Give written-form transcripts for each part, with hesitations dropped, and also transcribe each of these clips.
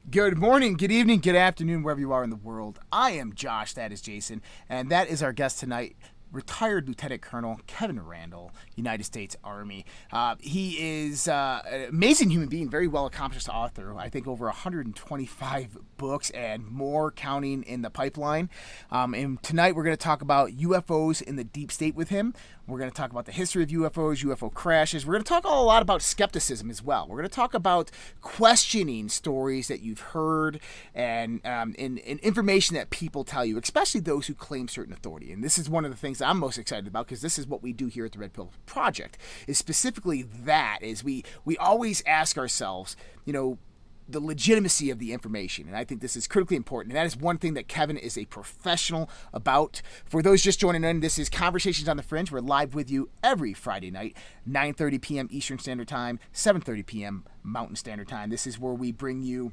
Good morning, good evening, good afternoon, wherever you are in the world. I am Josh, that is Jason, and that is our guest tonight, retired Lieutenant Colonel Kevin Randle, United States Army. He is an amazing human being, very well accomplished author. I think over 125 books and more counting in the pipeline. And tonight we're going to talk about UFOs in the deep state with him. We're going to talk about the history of UFOs, UFO crashes. We're going to talk a lot about skepticism as well. We're going to talk about questioning stories that you've heard and information that people tell you, especially those who claim certain authority. And this is one of the things I'm most excited about because this is what we do here at the Red Pill Project, is specifically that is we always ask ourselves, the legitimacy of the information. And I think this is critically important. And that is one thing that Kevin is a professional about. For those just joining in, this is Conversations on the Fringe. We're live with you every Friday night, 9:30 p.m. Eastern Standard Time, 7:30 p.m. Mountain Standard Time. This is where we bring you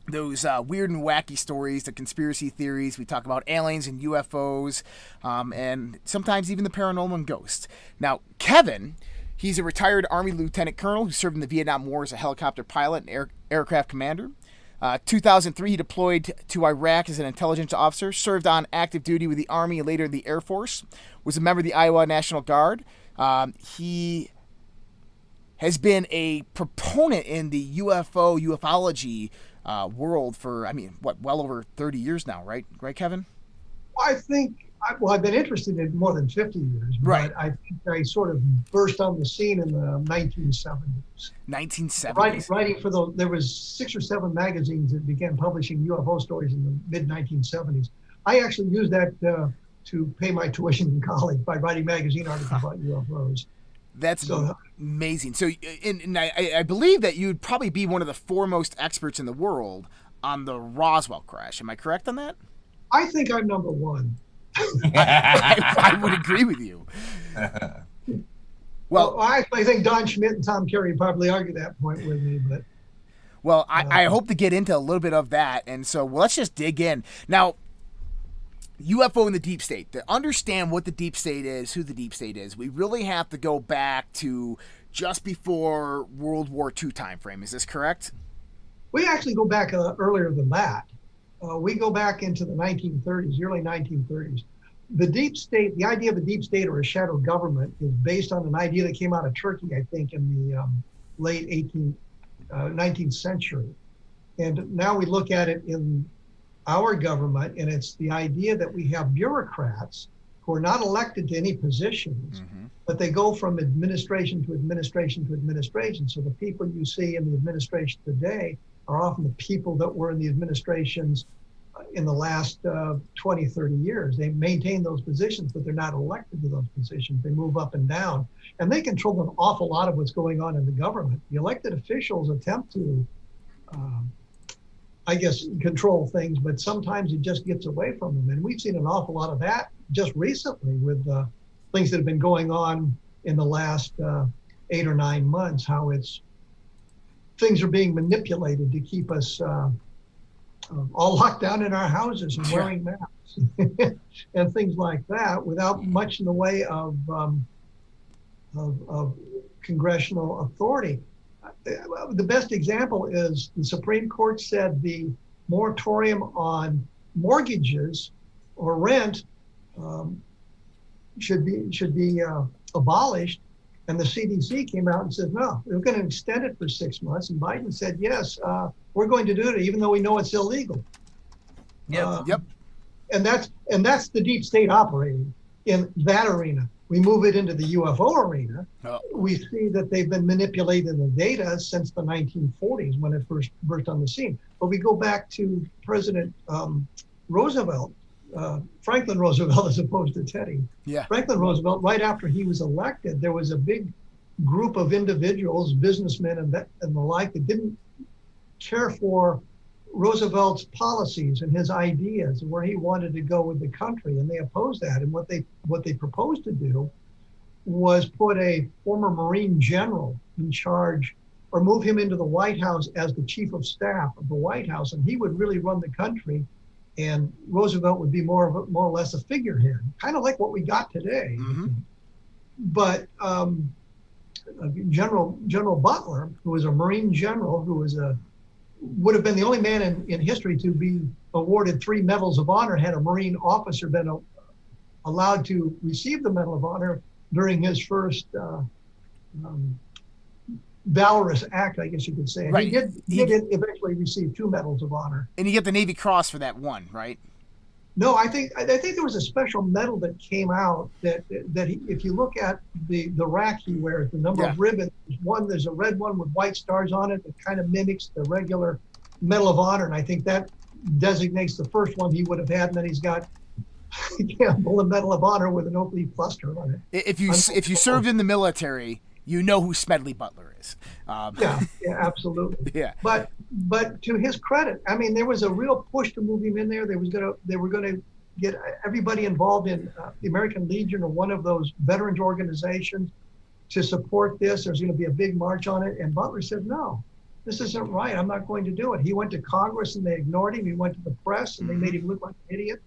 those weird and wacky stories, the conspiracy theories. We talk about aliens and UFOs, and sometimes even the paranormal and ghosts. Now, Kevin, he's a retired Army Lieutenant Colonel who served in the Vietnam War as a helicopter pilot and aircraft commander. 2003, he deployed to Iraq as an intelligence officer, served on active duty with the Army and later the Air Force, was a member of the Iowa National Guard. He has been a proponent in the ufology world for, well over 30 years now, right? Right, Kevin? I think, I've been interested in more than 50 years, right. But I think I sort of burst on the scene in the 1970s. 1970s? Writing for there was 6 or 7 magazines that began publishing UFO stories in the mid-1970s. I actually used that to pay my tuition in college by writing magazine articles about UFOs. That's amazing. So, and I believe that you'd probably be one of the foremost experts in the world on the Roswell crash. Am I correct on that? I think I'm number one. I would agree with you. Well, I think Don Schmidt and Tom Carey probably argue that point with me, but. Well, I hope to get into a little bit of that, and so let's just dig in now. UFO in the deep state. To understand what the deep state is, who the deep state is, we really have to go back to just before World War II time frame. Is this correct? We actually go back earlier than that. We go back into the 1930s, early 1930s. The deep state, the idea of a deep state or a shadow government is based on an idea that came out of Turkey, I think, in the late 19th century. And now we look at it in our government, and it's the idea that we have bureaucrats who are not elected to any positions, but they go from administration to administration to administration. So the people you see in the administration today are often the people that were in the administrations in the last 20, 30 years. They maintain those positions, but they're not elected to those positions. They move up and down, and they control an awful lot of what's going on in the government. The elected officials attempt to control things, but sometimes it just gets away from them. And we've seen an awful lot of that just recently with things that have been going on in the last 8 or 9 months, how things are being manipulated to keep us all locked down in our houses and wearing masks and things like that without much in the way of congressional authority. The best example is the Supreme Court said the moratorium on mortgages or rent should be abolished, and the CDC came out and said no, we're going to extend it for 6 months. And Biden said yes, we're going to do it even though we know it's illegal. Yep. And that's the deep state operating in that arena. We move it into the UFO arena. We see that they've been manipulating the data since the 1940s when it first burst on the scene. But we go back to President Roosevelt, Franklin Roosevelt as opposed to Teddy. Yeah. Franklin Roosevelt, right after he was elected, there was a big group of individuals, businessmen and the like, that didn't care for Roosevelt's policies and his ideas and where he wanted to go with the country, and they opposed that. And what they proposed to do was put a former Marine general in charge, or move him into the White House as the chief of staff of the White House, and he would really run the country, and Roosevelt would be more or less a figurehead, kind of like what we got today. But General Butler, who was a Marine general, who was a would have been the only man in history to be awarded 3 medals of honor had a Marine officer been allowed to receive the Medal of Honor during his first valorous act, I guess you could say. Right. He did eventually receive 2 medals of honor. And you get the Navy Cross for that one, right? No, I think there was a special medal that came out that if you look at the rack he wears, the number of ribbons, there's a red one with white stars on it that kind of mimics the regular Medal of Honor, and I think that designates the first one he would have had, and then he's got Campbell, a Medal of Honor with an oak leaf cluster on it. If you served in the military, you know who Smedley Butler is. Yeah, absolutely. Yeah. But to his credit, I mean, there was a real push to move him in there. They were gonna get everybody involved in the American Legion or one of those veterans organizations to support this. There's going to be a big march on it, and Butler said, "No, this isn't right. I'm not going to do it." He went to Congress and they ignored him. He went to the press and they made him look like an idiot.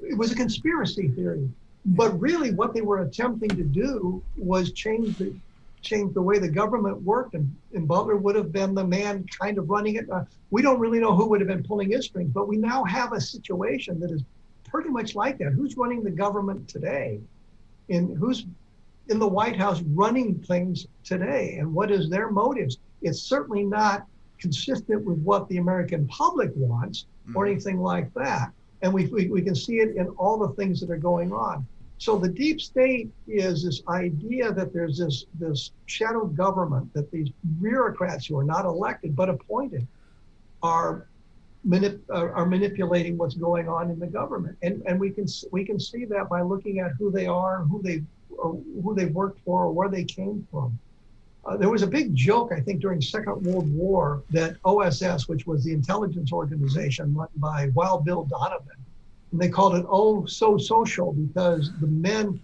It was a conspiracy theory. But really what they were attempting to do was change the way the government worked, and Butler would have been the man kind of running it. We don't really know who would have been pulling his strings, but we now have a situation that is pretty much like that. Who's running the government today? And who's in the White House running things today? And what is their motives? It's certainly not consistent with what the American public wants or anything like that. And we can see it in all the things that are going on. So the deep state is this idea that there's this shadow government, that these bureaucrats who are not elected but appointed are manipulating what's going on in the government, and we can see that by looking at who they are, who they've worked for, or where they came from. There was a big joke, I think, during Second World War that OSS, which was the intelligence organization run by Wild Bill Donovan, and they called it "Oh So Social" because the men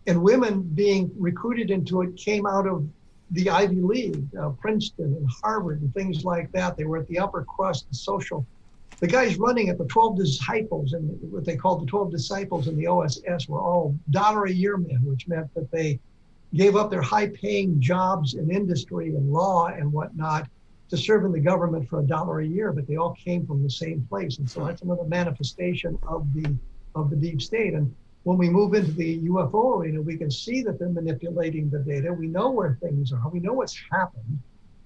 and women being recruited into it came out of the Ivy League, Princeton and Harvard and things like that. They were at the upper crust, the social. The guys running it, the 12 disciples, and what they called the 12 disciples in the OSS were all $1-a-year men, which meant that they gave up their high-paying jobs in industry and law and whatnot to serve in the government for $1 a year, but they all came from the same place. And so that's another manifestation of the deep state. And when we move into the UFO arena, we can see that they're manipulating the data. We know where things are. We know what's happened.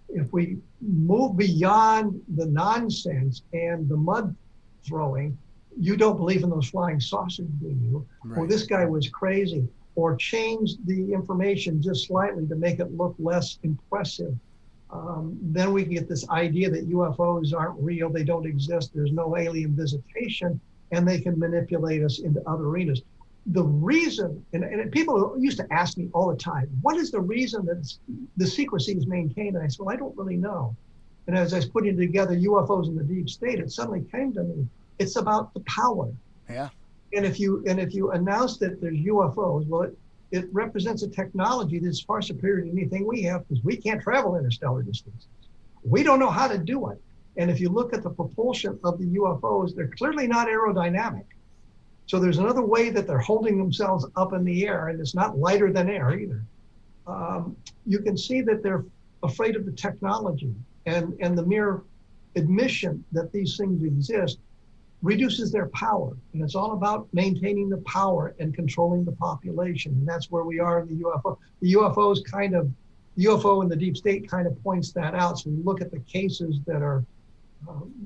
If we move beyond the nonsense and the mud throwing, you don't believe in those flying saucers, do you? Right. Or this guy was crazy, or change the information just slightly to make it look less impressive. Then we get this idea that UFOs aren't real, they don't exist, there's no alien visitation, and they can manipulate us into other arenas. The reason, and people used to ask me all the time, what is the reason that the secrecy is maintained? And I said, well, I don't really know. And as I was putting together UFOs in the deep state, it suddenly came to me, it's about the power. Yeah. And if you announce that there's UFOs, well, it represents a technology that's far superior to anything we have, because we can't travel interstellar distances. We don't know how to do it. And if you look at the propulsion of the UFOs, they're clearly not aerodynamic. So there's another way that they're holding themselves up in the air, and it's not lighter than air either. You can see that they're afraid of the technology, and the mere admission that these things exist reduces their power. And it's all about maintaining the power and controlling the population. And that's where we are in the UFO. The UFO in the deep state kind of points that out. So we look at the cases that are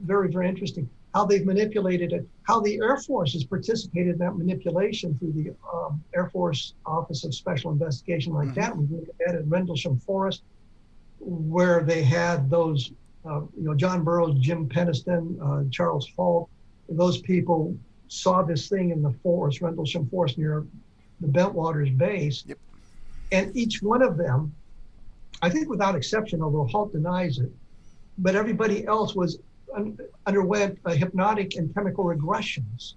very, very interesting, how they've manipulated it, how the Air Force has participated in that manipulation through the Air Force Office of Special Investigation like that. We look at that in Rendlesham Forest, where they had those, John Burroughs, Jim Penniston, Charles Halt. Those people saw this thing in the forest, Rendlesham Forest near the Bentwaters base. Yep. And each one of them, I think without exception, although Halt denies it, but everybody else underwent hypnotic and chemical regressions.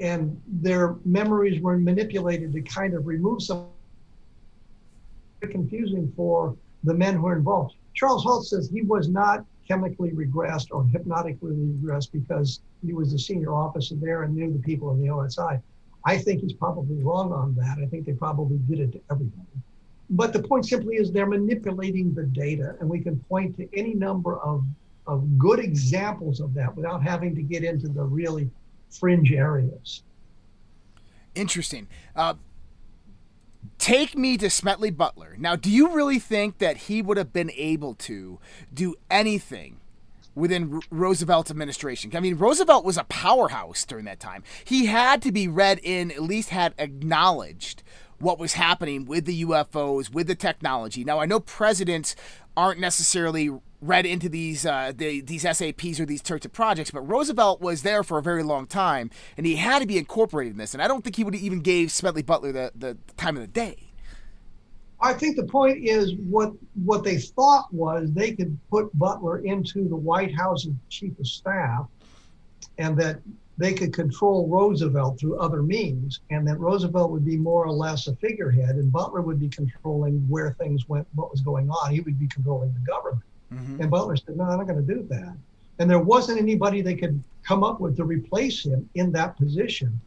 And their memories were manipulated to kind of remove some. Confusing for the men who were involved. Charles Halt says he was not chemically regressed or hypnotically regressed because he was the senior officer there and knew the people in the OSI. I think he's probably wrong on that. I think they probably did it to everybody. But the point simply is they're manipulating the data, and we can point to any number of good examples of that without having to get into the really fringe areas. Interesting. Take me to Smedley Butler. Now, do you really think that he would have been able to do anything within Roosevelt's administration? I mean, Roosevelt was a powerhouse during that time. He had to be read in, at least had acknowledged what was happening with the UFOs, with the technology. Now, I know presidents aren't necessarily read into these SAPs or these types of projects, but Roosevelt was there for a very long time, and he had to be incorporated in this. And I don't think he would have even gave Smedley Butler the time of the day. I think the point is what they thought was they could put Butler into the White House's chief of staff, and that they could control Roosevelt through other means, and that Roosevelt would be more or less a figurehead, and Butler would be controlling where things went, what was going on. He would be controlling the government. Mm-hmm. And Butler said, no, I'm not going to do that. And there wasn't anybody they could come up with to replace him in that position.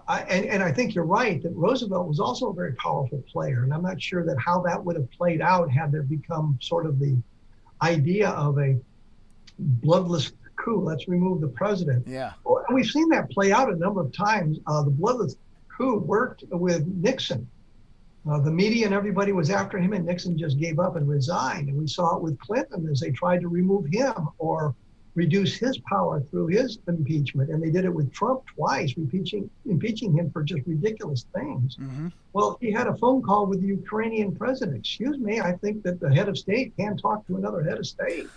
And I think you're right that Roosevelt was also a very powerful player, and I'm not sure that how that would have played out had there become sort of the idea of a bloodless coup. Let's remove the president. Yeah. And we've seen that play out a number of times. The bloodless coup worked with Nixon. The media and everybody was after him, and Nixon just gave up and resigned. And we saw it with Clinton as they tried to remove him or reduce his power through his impeachment. And they did it with Trump twice, impeaching him for just ridiculous things. Mm-hmm. Well, he had a phone call with the Ukrainian president. Excuse me, I think that the head of state can't talk to another head of state.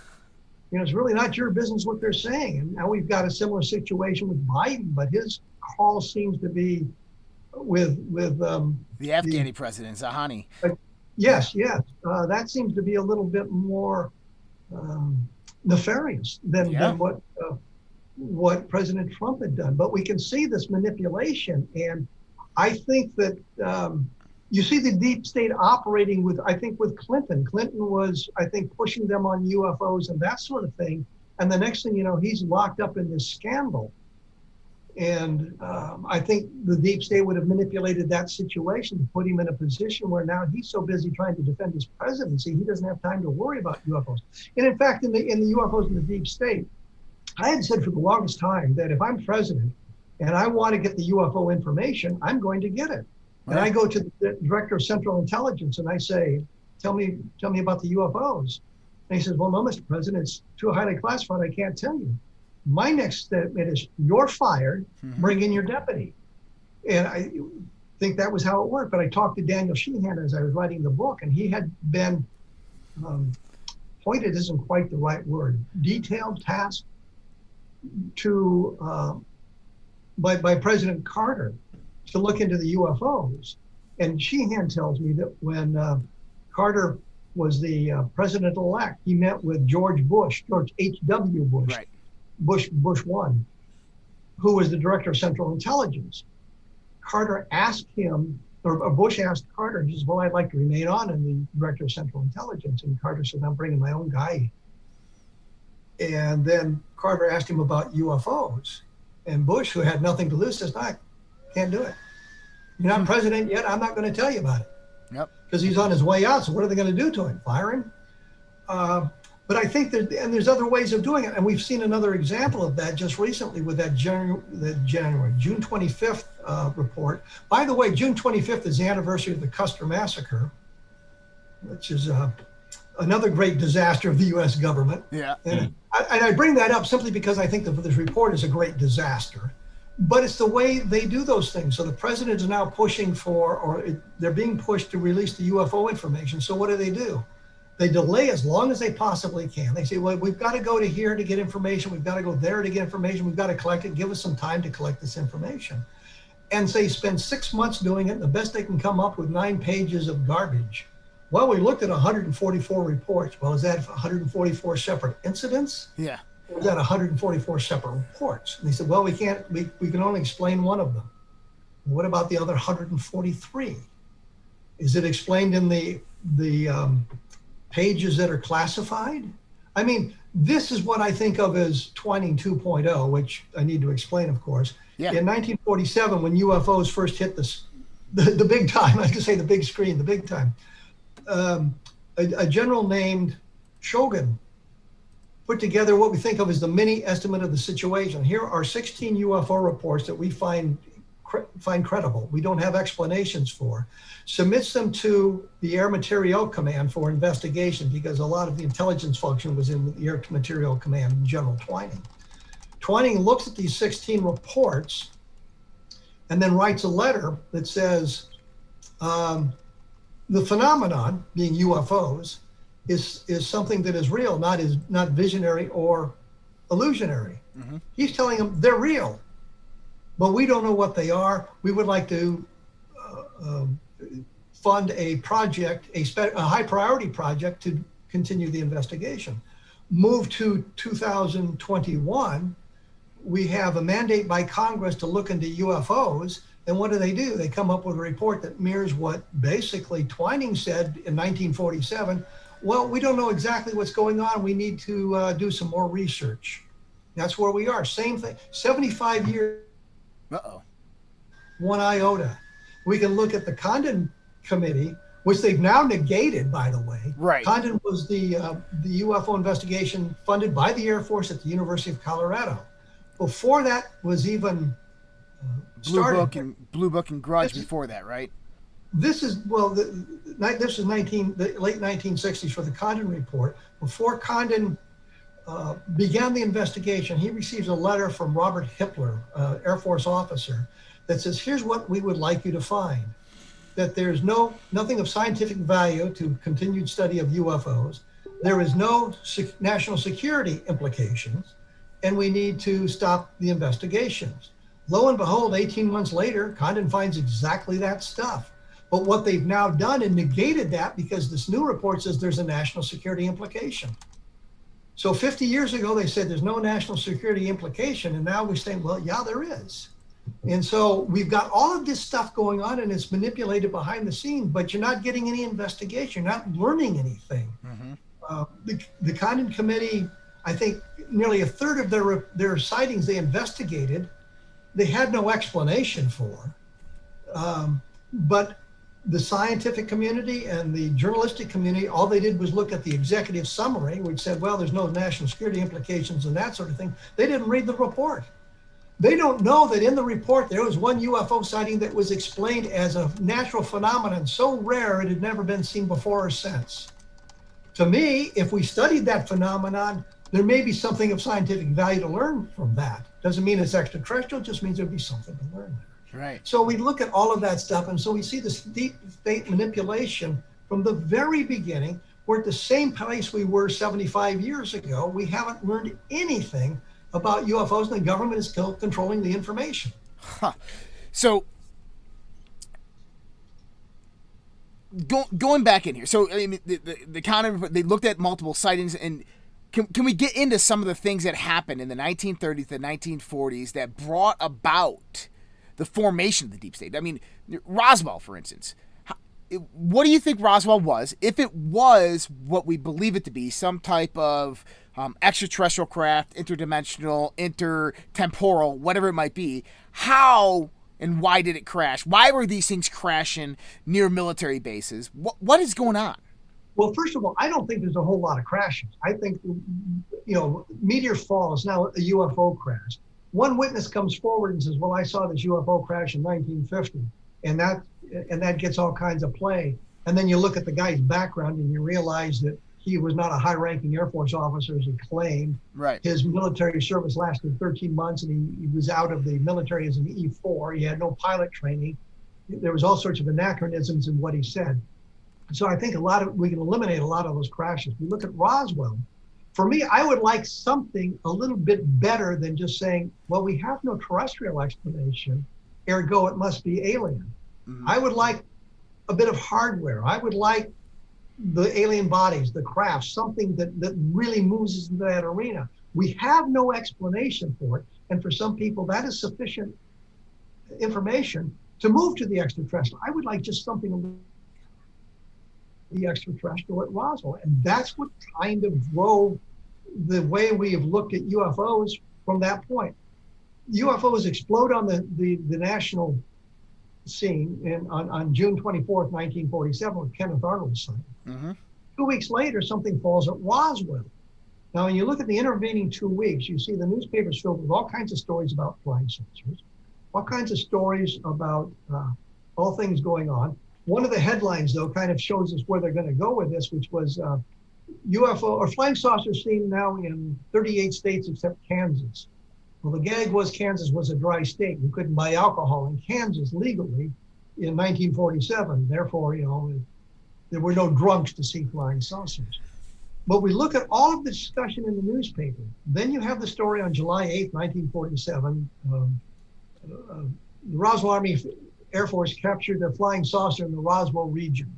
You know, it's really not your business what they're saying. And now we've got a similar situation with Biden, but his call seems to be with the Afghani president, Zahani. Yes. That seems to be a little bit more nefarious than what President Trump had done. But we can see this manipulation, and I think that you see the deep state operating with Clinton. Clinton was, I think, pushing them on UFOs and that sort of thing. And the next thing you know, he's locked up in this scandal. And I think the deep state would have manipulated that situation to put him in a position where now he's so busy trying to defend his presidency, he doesn't have time to worry about UFOs. And in fact, in the UFOs in the deep state, I had said for the longest time that if I'm president and I want to get the UFO information, I'm going to get it. Right. And I go to the director of Central Intelligence and I say, tell me about the UFOs. And he says, well, no, Mr. President, it's too highly classified. I can't tell you. My next statement is, you're fired, bring in your deputy. And I think that was how it worked. But I talked to Daniel Sheehan as I was writing the book, and he had been, pointed isn't quite the right word, detailed task to, by President Carter to look into the UFOs. And Sheehan tells me that when Carter was the president-elect, he met with George H.W. Bush. Right. Bush 1, who was the director of Central Intelligence. Carter asked him, or Bush asked Carter, he says, well, I'd like to remain on in the director of Central Intelligence. And Carter said, I'm bringing my own guy. And then Carter asked him about UFOs. And Bush, who had nothing to lose, says, no, I can't do it. You're not president yet. I'm not going to tell you about it. Yep. Because he's on his way out. So what are they going to do to him? Fire him? But I think there's other ways of doing it. And we've seen another example of that just recently with that June 25th report. By the way, June 25th is the anniversary of the Custer Massacre, which is another great disaster of the U.S. government. Yeah. And I bring that up simply because I think that this report is a great disaster. But it's the way they do those things. So the president is now pushing they're being pushed to release the UFO information. So what do? They delay as long as they possibly can. They say, well, we've got to go to here to get information. We've got to go there to get information. We've got to collect it. Give us some time to collect this information. And they spend 6 months doing it. And the best they can come up with 9 pages of garbage. Well, we looked at 144 reports. Well, is that 144 separate incidents? Yeah. Or is that 144 separate reports? And they said, well, we can only explain one of them. What about the other 143? Is it explained in the pages that are classified? I mean, this is what I think of as Twining 2.0, which I need to explain, of course. Yeah. In 1947, when UFOs first hit the big time, I could say the big screen, the big time, a general named Shogun put together what we think of as the mini estimate of the situation. Here are 16 UFO reports that we find credible, we don't have explanations for, submits them to the Air Materiel Command for investigation, because a lot of the intelligence function was in the Air Materiel Command, General Twining. Twining looks at these 16 reports and then writes a letter that says the phenomenon, being UFOs, is something that is real, not visionary or illusionary. Mm-hmm. He's telling them they're real, but we don't know what they are. We would like to fund a project, a high priority project to continue the investigation. Move to 2021, we have a mandate by Congress to look into UFOs. And what do? They come up with a report that mirrors what basically Twining said in 1947. Well, we don't know exactly what's going on. We need to do some more research. That's where we are. Same thing. 75 years. One iota. We can look at the Condon Committee, which they've now negated, by the way. Right. Condon was the UFO investigation funded by the Air Force at the University of Colorado. Before that was even started. Blue Book and Grudge before that, right? This is, well, this is the late 1960s for the Condon report. Before Condon began the investigation, he receives a letter from Robert Hippler, Air Force officer, that says, here's what we would like you to find. That there's nothing of scientific value to continued study of UFOs. There is no national security implications, and we need to stop the investigations. Lo and behold, 18 months later, Condon finds exactly that stuff. But what they've now done and negated that, because this new report says there's a national security implication. So 50 years ago, they said there's no national security implication. And now we're saying, well, yeah, there is. And so we've got all of this stuff going on, and it's manipulated behind the scenes, but you're not getting any investigation. You're not learning anything. Mm-hmm. The Condon Committee, I think nearly a third of their sightings they investigated, they had no explanation for. But the scientific community and the journalistic community, all they did was look at the executive summary, which said, well, there's no national security implications and that sort of thing. They didn't read the report. They don't know that in the report, there was one UFO sighting that was explained as a natural phenomenon so rare it had never been seen before or since. To me, if we studied that phenomenon, there may be something of scientific value to learn from that. Doesn't mean it's extraterrestrial, just means there'd be something to learn there. Right. So we look at all of that stuff, and so we see this deep state manipulation from the very beginning. We're at the same place we were 75 years ago. We haven't learned anything about UFOs, and the government is still controlling the information. Huh. So going back in here, so I mean, the Condon, they looked at multiple sightings, and can we get into some of the things that happened in the 1930s, the 1940s that brought about the formation of the deep state? I mean, Roswell, for instance. What do you think Roswell was? If it was what we believe it to be, some type of extraterrestrial craft, interdimensional, intertemporal, whatever it might be, how and why did it crash? Why were these things crashing near military bases? What is going on? Well, first of all, I don't think there's a whole lot of crashes. I think, meteor fall is now a UFO crash. One witness comes forward and says, well, I saw this UFO crash in 1950, and that gets all kinds of play. And then you look at the guy's background and you realize that he was not a high-ranking Air Force officer as he claimed. Right. His military service lasted 13 months, and he was out of the military as an E4. He had no pilot training. There was all sorts of anachronisms in what he said. So I think we can eliminate a lot of those crashes. We look at Roswell. For me, I would like something a little bit better than just saying, well, we have no terrestrial explanation, ergo it must be alien. Mm-hmm. I would like a bit of hardware. I would like the alien bodies, the craft, something that really moves us into that arena. We have no explanation for it. And for some people, that is sufficient information to move to the extraterrestrial. I would like just something the extraterrestrial at Roswell. And that's what kind of drove the way we have looked at UFOs from that point. UFOs explode on the national seen on June 24th, 1947, with Kenneth Arnold sighting. Mm-hmm. 2 weeks later, something falls at Roswell. Now, when you look at the intervening 2 weeks, you see the newspapers filled with all kinds of stories about flying saucers, all kinds of stories about all things going on. One of the headlines, though, kind of shows us where they're going to go with this, which was UFO or flying saucers seen now in 38 states except Kansas. Well, the gag was Kansas was a dry state. You couldn't buy alcohol in Kansas legally in 1947. Therefore, there were no drunks to see flying saucers. But we look at all of the discussion in the newspaper. Then you have the story on July 8th, 1947. The Roswell Army Air Force captured a flying saucer in the Roswell region.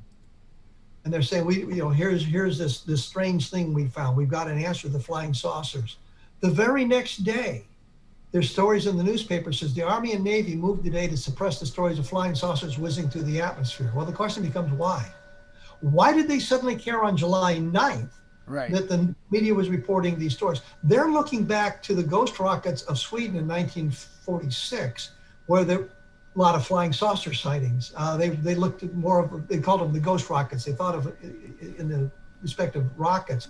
And they're saying, here's this strange thing we found. We've got an answer to the flying saucers. The very next day, there's stories in the newspaper says the Army and Navy moved today to suppress the stories of flying saucers whizzing through the atmosphere. Well, the question becomes why? Why did they suddenly care on July 9th that the media was reporting these stories? They're looking back to the ghost rockets of Sweden in 1946, where there were a lot of flying saucer sightings. They looked at they called them the ghost rockets. They thought of it in the respect of rockets.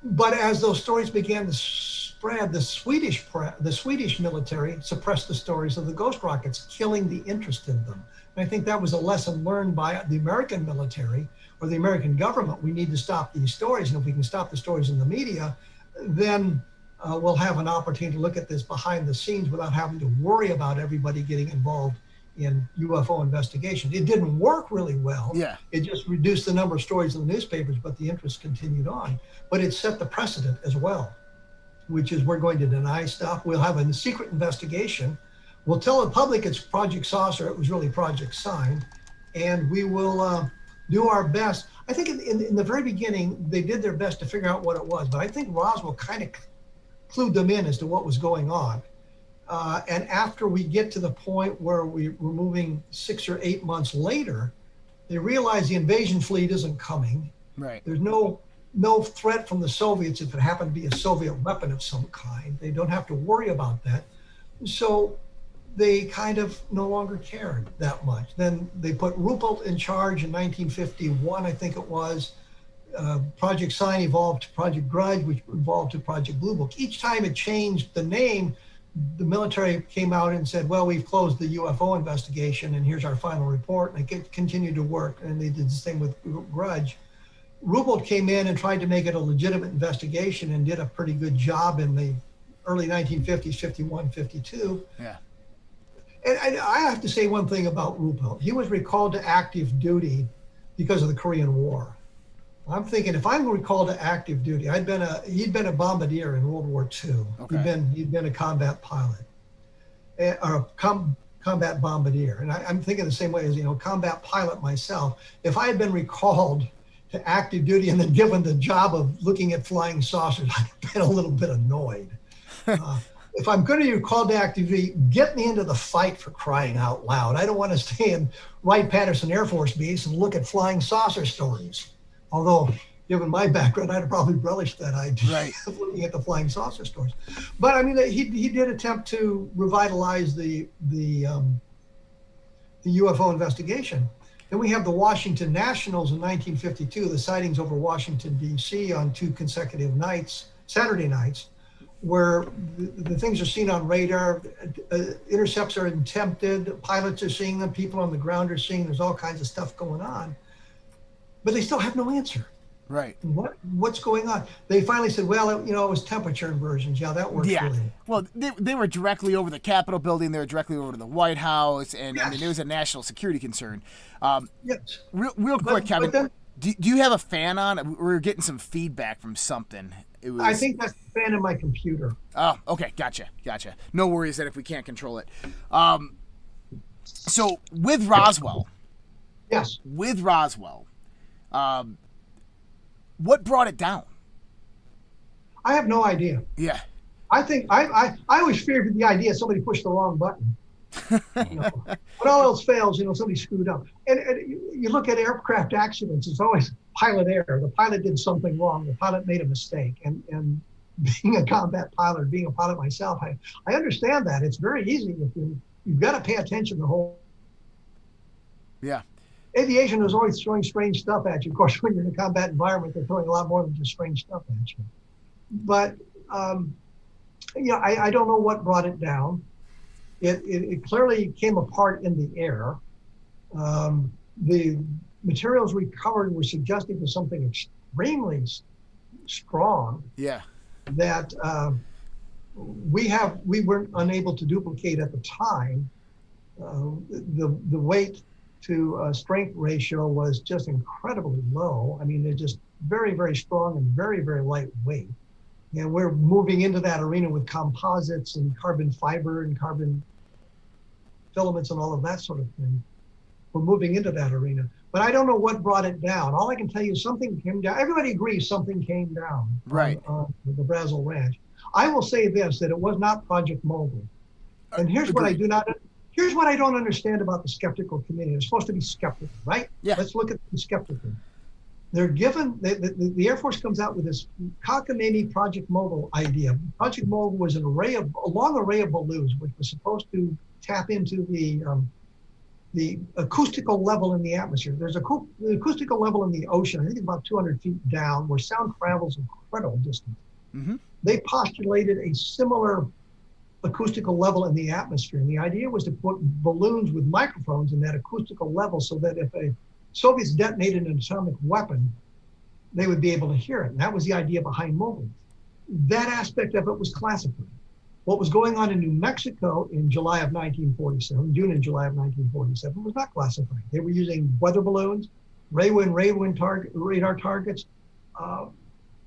But as those stories began to spread, the Swedish military suppressed the stories of the ghost rockets, killing the interest in them. And I think that was a lesson learned by the American military or the American government. We need to stop these stories. And if we can stop the stories in the media, then we'll have an opportunity to look at this behind the scenes without having to worry about everybody getting involved in UFO investigation. It didn't work really well. Yeah. It just reduced the number of stories in the newspapers, but the interest continued on. But it set the precedent as well, which is we're going to deny stuff. We'll have a secret investigation. We'll tell the public it's Project Saucer. It was really Project Sign. And we will do our best. I think in the very beginning, they did their best to figure out what it was. But I think Roswell kind of clued them in as to what was going on. And after we get to the point where we're moving 6 or 8 months later, they realize the invasion fleet isn't coming. Right. There's no threat from the Soviets if it happened to be a Soviet weapon of some kind. They don't have to worry about that. So they kind of no longer cared that much. Then they put Ruppelt in charge in 1951, I think it was. Project Sign evolved to Project Grudge, which evolved to Project Blue Book. Each time it changed the name, the military came out and said, well, we've closed the UFO investigation and here's our final report. And it continued to work. And they did the same with Grudge. Ruppelt came in and tried to make it a legitimate investigation and did a pretty good job in the early 1950s, 51, 52. Yeah. And I have to say one thing about Ruppelt. He was recalled to active duty because of the Korean War. I'm thinking if I'm recalled to active duty, he'd been a bombardier in World War II. Okay. He'd been a combat pilot or a combat bombardier. And I'm thinking the same way as, combat pilot myself. If I had been recalled to active duty and then given the job of looking at flying saucers, I'd have been a little bit annoyed. If I'm going to be called to active duty, get me into the fight, for crying out loud. I don't want to stay in Wright-Patterson Air Force Base and look at flying saucer stories. Although, given my background, I'd have probably relished that idea of looking at the flying saucer stories. But I mean, he did attempt to revitalize the UFO investigation. Then we have the Washington Nationals in 1952, the sightings over Washington, D.C. on 2 consecutive nights, Saturday nights, where the things are seen on radar, intercepts are attempted, pilots are seeing them, people on the ground are seeing, there's all kinds of stuff going on. But they still have no answer. Right. What's going on? They finally said, well, it was temperature inversions. Yeah, that works really. Well, they were directly over the Capitol building. They were directly over to the White House. And I mean, it was a national security concern. Yes. Real quick, Kevin, do you have a fan on? We're getting some feedback from something. I think that's the fan in my computer. Oh, okay. Gotcha. No worries that if we can't control it. So with Roswell. Yes. With Roswell. What brought it down? I have no idea. Yeah. I think I always feared the idea somebody pushed the wrong button. When all else fails, somebody screwed up. And you look at aircraft accidents, it's always pilot error. The pilot did something wrong. The pilot made a mistake. And being a combat pilot, being a pilot myself, I understand that. It's very easy if you've got to pay attention the whole Yeah. Aviation is always throwing strange stuff at you. Of course, when you're in a combat environment, they're throwing a lot more than just strange stuff at you. But I don't know what brought it down. It clearly came apart in the air. The materials recovered were suggesting to something extremely strong. Yeah. That we weren't unable to duplicate at the time. The weight to strength ratio was just incredibly low. I mean, they're just very, very strong and very, very lightweight. And we're moving into that arena with composites and carbon fiber and carbon filaments and all of that sort of thing. We're moving into that arena. But I don't know what brought it down. All I can tell you is something came down. Everybody agrees something came down right on the Roswell Ranch. I will say this, that it was not Project Mogul. And here's what I don't understand about the skeptical community. They're supposed to be skeptical, right? Yeah. Let's look at the skeptical. They're given, the Air Force comes out with this cockamamie Project Mogul idea. Project Mogul was a long array of balloons, which was supposed to tap into the acoustical level in the atmosphere. There's the acoustical level in the ocean, I think about 200 feet down, where sound travels incredible distance. Mm-hmm. They postulated a similar acoustical level in the atmosphere. And the idea was to put balloons with microphones in that acoustical level so that if a Soviets detonated an atomic weapon, they would be able to hear it. And that was the idea behind Mogul. That aspect of it was classified. What was going on in New Mexico in July of 1947, June and July of 1947, was not classified. They were using weather balloons, radar targets,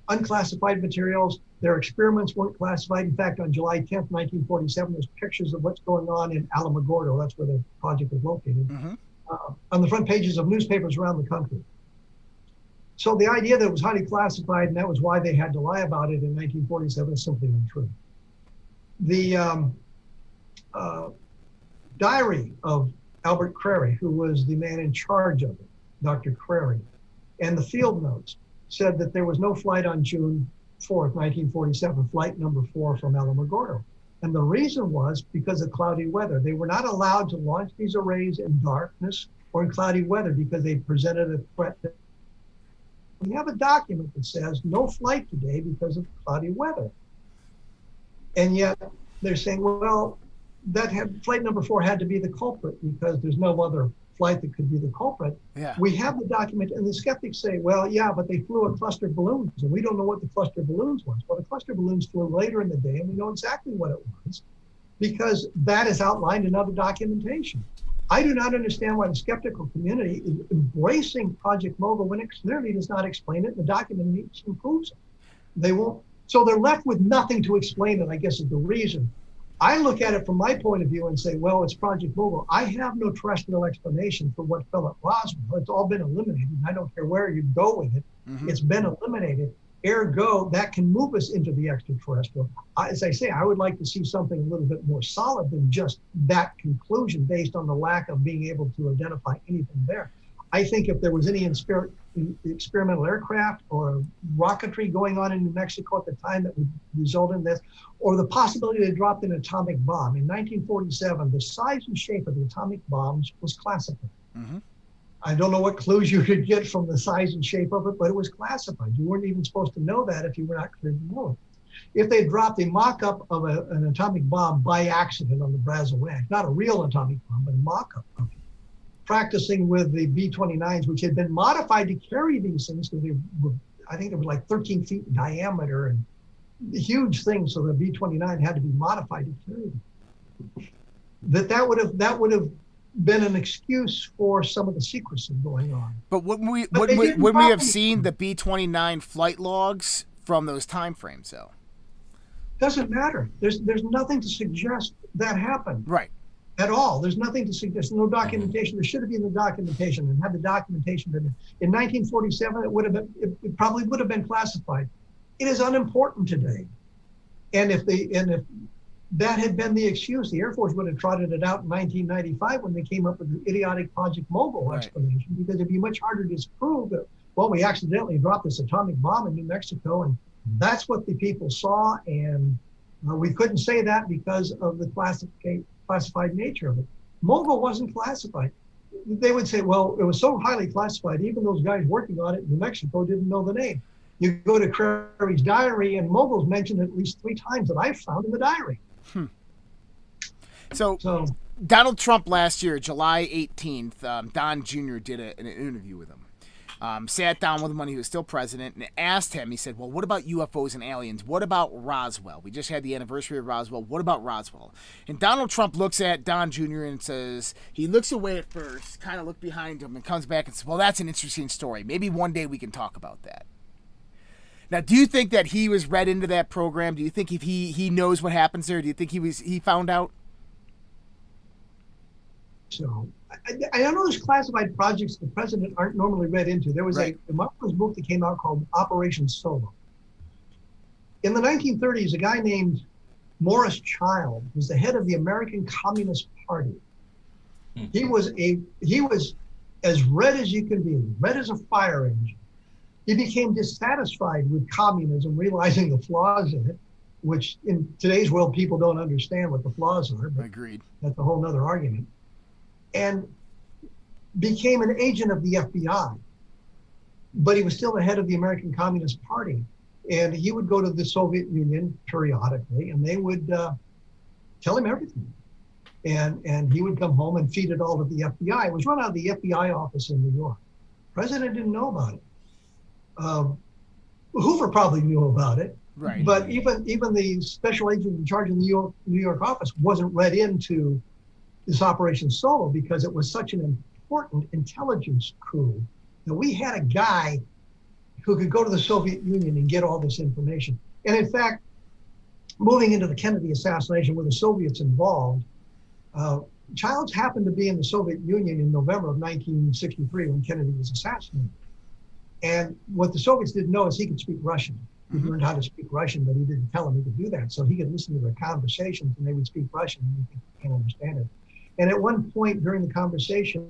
unclassified materials. Their experiments weren't classified. In fact, on July 10th, 1947, there's pictures of what's going on in Alamogordo. That's where the project was located. Mm-hmm. On the front pages of newspapers around the country. So the idea that it was highly classified and that was why they had to lie about it in 1947 is simply untrue. The diary of Albert Crary, who was the man in charge of it, Dr. Crary, and the field notes said that there was no flight on June 4th, 1947, flight number 4 from Alamogordo. And the reason was because of cloudy weather. They were not allowed to launch these arrays in darkness or in cloudy weather because they presented a threat. We have a document that says no flight today because of cloudy weather. And yet they're saying, well, flight number 4 had to be the culprit because there's no other flight that could be the culprit. Yeah. We have the document, and the skeptics say, well, yeah, but they flew a cluster of balloons, and we don't know what the cluster of balloons was. Well, the cluster of balloons flew later in the day, and we know exactly what it was because that is outlined in other documentation. I do not understand why the skeptical community is embracing Project Mogul when it clearly does not explain it. The documentation proves it. They won't. So they're left with nothing to explain it, I guess is the reason. I look at it from my point of view and say, well, it's Project Mogul. I have no terrestrial explanation for what fell at Roswell. It's all been eliminated. I don't care where you go with it. Mm-hmm. It's been eliminated. Ergo, that can move us into the extraterrestrial. As I say, I would like to see something a little bit more solid than just that conclusion based on the lack of being able to identify anything there. I think if there was any experimental aircraft or rocketry going on in New Mexico at the time that would result in this, or the possibility they dropped an atomic bomb. In 1947, the size and shape of the atomic bombs was classified. Mm-hmm. I don't know what clues you could get from the size and shape of it, but it was classified. You weren't even supposed to know that if you were not cleared to know it. If they dropped a mock-up of an atomic bomb by accident on the Roswell Ranch, not a real atomic bomb, but a mock-up of it, practicing with the B-29s, which had been modified to carry these things because I think they were like 13 feet in diameter and huge things. So the B-29 had to be modified to carry them. That would have been an excuse for some of the secrecy going on. But would we have seen the B-29 flight logs from those time frames, though? Doesn't matter. There's nothing to suggest that happened. Right. At all. There's nothing to suggest. No documentation. There should have been the documentation, and had the documentation been in 1947, it probably would have been classified. It is unimportant today. And if that had been the excuse, the Air Force would have trotted it out in 1995 when they came up with the idiotic Project Mogul explanation, because it'd be much harder to disprove that, well, we accidentally dropped this atomic bomb in New Mexico, and that's what the people saw, and we couldn't say that because of the classified nature of it. Mogul wasn't classified. they would say, well, it was so highly classified, even those guys working on it in New Mexico didn't know the name. You go to Crary's diary, and Mogul's mentioned at least 3 times that I found in the diary. So Donald Trump last year, July 18th, Don Jr. did an interview with him. Sat down with him when he was still president and asked him, he said, well, what about UFOs and aliens? What about Roswell? We just had the anniversary of Roswell. What about Roswell? And Donald Trump looks at Don Jr. and says, he looks away at first, kind of looked behind him and comes back and says, well, that's an interesting story. Maybe one day we can talk about that. Now, do you think that he was read into that program? Do you think if he knows what happens there? Do you think he found out? So I know there's classified projects the president aren't normally read into. There was a marvelous book that came out called Operation Solo. In the 1930s, a guy named Morris Child was the head of the American Communist Party. He was as red as you can be, red as a fire engine. He became dissatisfied with communism, realizing the flaws in it, which in today's world, people don't understand what the flaws are. But agreed. That's a whole nother argument. And became an agent of the FBI. But he was still the head of the American Communist Party. And he would go to the Soviet Union periodically, and they would tell him everything. And he would come home and feed it all to the FBI. It was run out of the FBI office in New York. The president didn't know about it. Hoover probably knew about it. Right. But even the special agent in charge of the New York office wasn't read into this Operation Solo because it was such an important intelligence coup that we had a guy who could go to the Soviet Union and get all this information. And in fact, moving into the Kennedy assassination with the Soviets involved, Childs happened to be in the Soviet Union in November of 1963 when Kennedy was assassinated. And what the Soviets didn't know is he could speak Russian. He learned how to speak Russian, but he didn't tell them he could do that. So he could listen to their conversations and they would speak Russian and he can't understand it. And at one point during the conversation,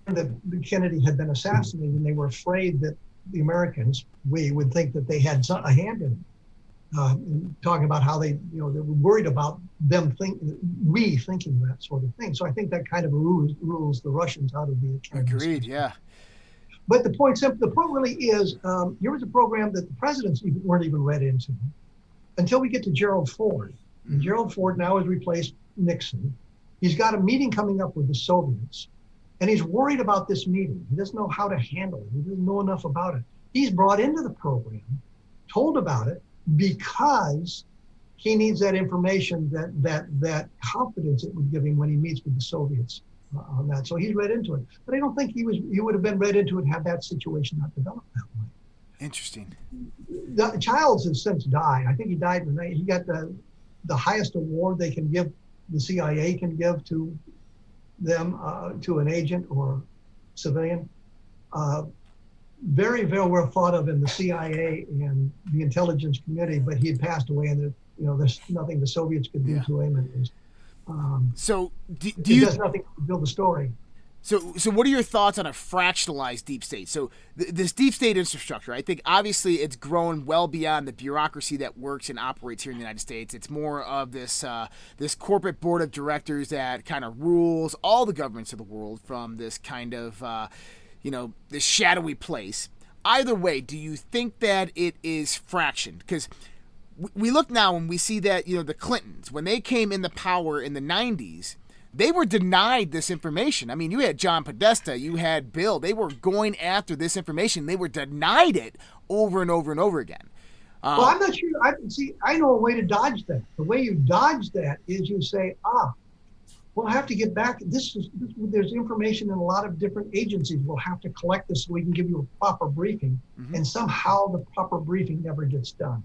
that Kennedy had been assassinated and they were afraid that the Americans, we would think that they had a hand in it. Talking about how they were worried about them thinking that sort of thing. So I think that kind of rules the Russians out of the Kennedy. Agreed, yeah. But the point really is, here was a program that the presidents weren't even read into until we get to Gerald Ford. And Gerald Ford now has replaced Nixon. He's got a meeting coming up with the Soviets, and he's worried about this meeting. He doesn't know how to handle it. He doesn't know enough about it. He's brought into the program, told about it, because he needs that information, that confidence it would give him when he meets with the Soviets on that. So he's read into it. But I don't think he would have been read into it had that situation not developed that way. Interesting. Childs has since died. I think he died in the night. He got the highest award they can give, the CIA can give to them, to an agent or civilian. Very, very well thought of in the CIA and the intelligence community, but he had passed away, and there's nothing the Soviets could do to him. And so do he you? does nothing to build the story. So what are your thoughts on a fractionalized deep state? So this deep state infrastructure, I think obviously it's grown well beyond the bureaucracy that works and operates here in the United States. It's more of this corporate board of directors that kind of rules all the governments of the world from this kind of, this shadowy place. Either way, do you think that it is fractioned? Because we look now and we see that, the Clintons, when they came into power in the 90s, they were denied this information. I mean, you had John Podesta, you had Bill. They were going after this information. They were denied it over and over and over again. Well, I'm not sure. I know a way to dodge that. The way you dodge that is you say, we'll have to get back. There's information in a lot of different agencies. We'll have to collect this so we can give you a proper briefing. Mm-hmm. And somehow the proper briefing never gets done.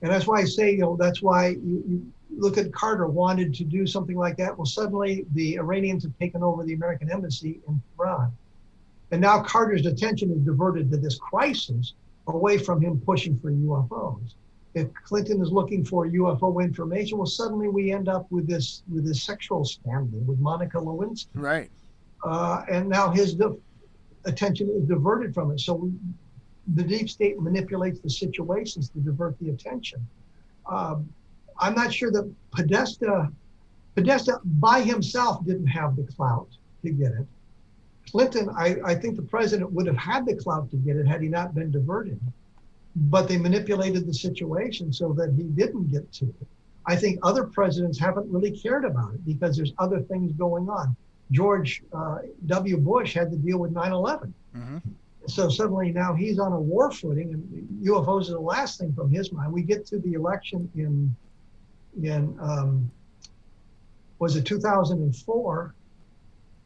And that's why I say, that's why you look at Carter wanted to do something like that. Well, suddenly the Iranians have taken over the American embassy in Tehran. And now Carter's attention is diverted to this crisis away from him pushing for UFOs. If Clinton is looking for UFO information, well, suddenly we end up with this sexual scandal with Monica Lewinsky. Right. And now his attention is diverted from it. So the deep state manipulates the situations to divert the attention. I'm not sure that Podesta by himself didn't have the clout to get it. Clinton, I think the president would have had the clout to get it had he not been diverted. But they manipulated the situation so that he didn't get to it. I think other presidents haven't really cared about it because there's other things going on. George W. Bush had to deal with 9/11. Mm-hmm. So suddenly now he's on a war footing, and UFOs are the last thing from his mind. We get to the election in was it 2004,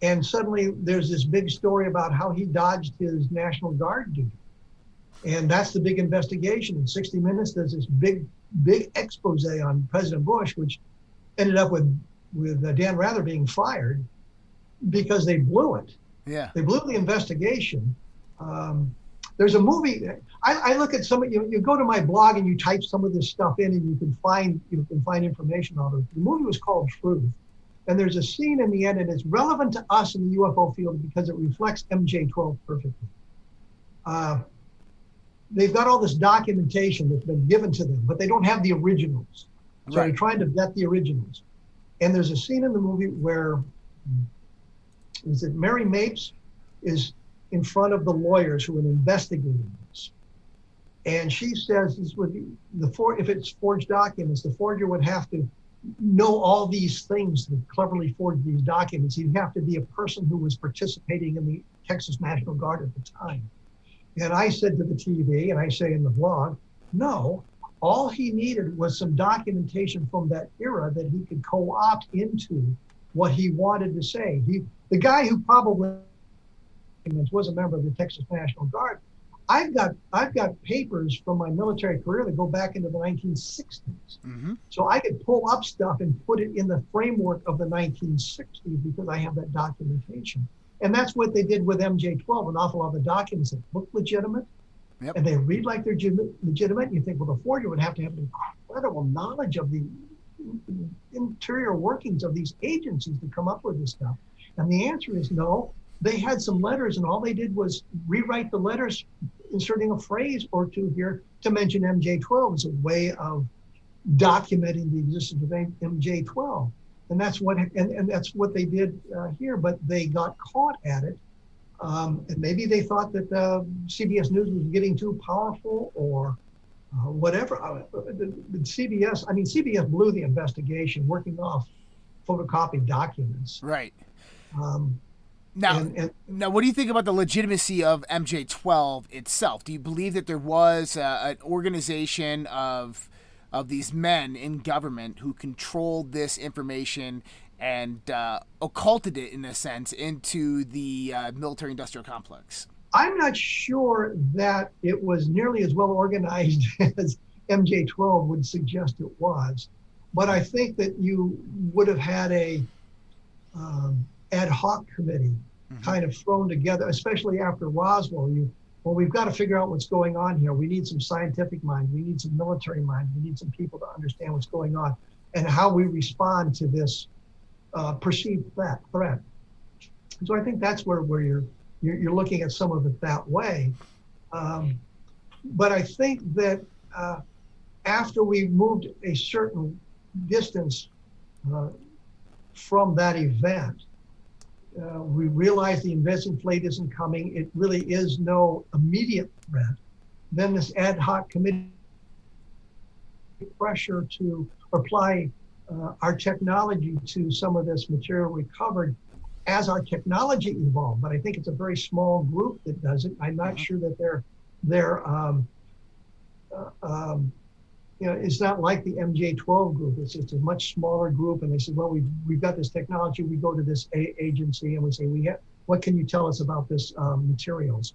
and suddenly there's this big story about how he dodged his National Guard duty. And that's the big investigation. In 60 Minutes, there's this big expose on President Bush, which ended up with Dan Rather being fired because they blew it. Yeah. They blew the investigation. There's a movie. I look at you go to my blog and you type some of this stuff in, and you can find information on it. The movie was called Truth. And there's a scene in the end, and it's relevant to us in the UFO field because it reflects MJ-12 perfectly. They've got all this documentation that's been given to them, but they don't have the originals. So They're trying to vet the originals. And there's a scene in the movie where Mary Mapes is in front of the lawyers who are investigating this. And she says this would be if it's forged documents, the forger would have to know all these things to cleverly forge these documents. He'd have to be a person who was participating in the Texas National Guard at the time. And I said to the TV, and I say in the blog, no, all he needed was some documentation from that era that he could co-opt into what he wanted to say. The guy who probably was a member of the Texas National Guard, I've got papers from my military career that go back into the 1960s. Mm-hmm. So I could pull up stuff and put it in the framework of the 1960s because I have that documentation. And that's what they did with MJ-12. An awful lot of the documents that look legitimate, yep, and they read like they're legitimate. And you think, well, the forger would have to have an incredible knowledge of the interior workings of these agencies to come up with this stuff. And the answer is no. They had some letters, and all they did was rewrite the letters, inserting a phrase or two here to mention MJ-12 as a way of documenting the existence of MJ-12. And that's what they did here, but they got caught at it. And maybe they thought that CBS News was getting too powerful or whatever. CBS blew the investigation, working off photocopied documents. Right. Now, what do you think about the legitimacy of MJ-12 itself? Do you believe that there was an organization of these men in government who controlled this information and occulted it, in a sense, into the military-industrial complex? I'm not sure that it was nearly as well organized as MJ-12 would suggest it was, but I think that you would have had a ad hoc committee kind of thrown together, especially after Roswell. We've got to figure out what's going on here. We need some scientific minds. We need some military minds. We need some people to understand what's going on and how we respond to this perceived threat. So I think that's where you're looking at some of it that way. But I think that after we moved a certain distance from that event, we realize the invisible fleet isn't coming. It really is no immediate threat. Then this ad hoc committee pressure to apply our technology to some of this material recovered as our technology evolved. But I think it's a very small group that does it. I'm not sure that it's not like the MJ-12 group. It's a much smaller group, and they said, well, we've got this technology. We go to this agency and we say, what can you tell us about this materials?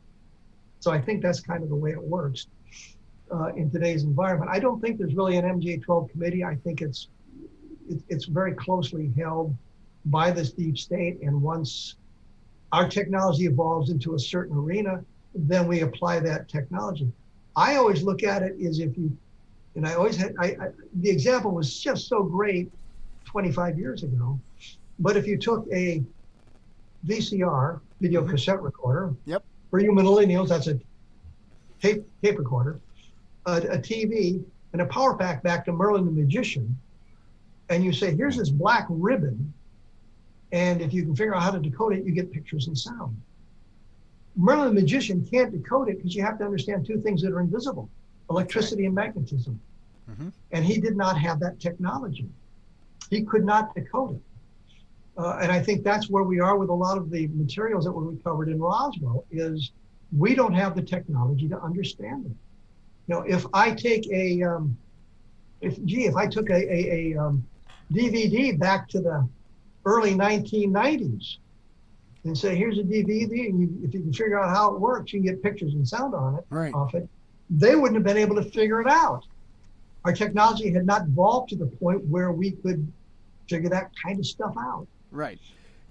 So I think that's kind of the way it works in today's environment. I don't think there's really an MJ-12 committee. I think it's very closely held by this deep state, and once our technology evolves into a certain arena, then we apply that technology. I always look at it as and I always had, the example was just so great 25 years ago. But if you took a VCR, video cassette recorder, yep, for you millennials, that's a tape recorder, a TV, and a power pack back to Merlin the Magician, and you say, here's this black ribbon, And if you can figure out how to decode it, you get pictures and sound. Merlin the magician can't decode it because you have to understand two things that are invisible: electricity and magnetism. Mm-hmm. And he did not have that technology. He could not decode it. And I think that's where we are with a lot of the materials that were recovered in Roswell, is we don't have the technology to understand it. You know, if I take if I took a DVD back to the early 1990s and say, here's a DVD, and if you can figure out how it works, you can get pictures and sound on it, Right. off it, they wouldn't have been able to figure it out. Our technology had not evolved to the point where we could figure that kind of stuff out. Right.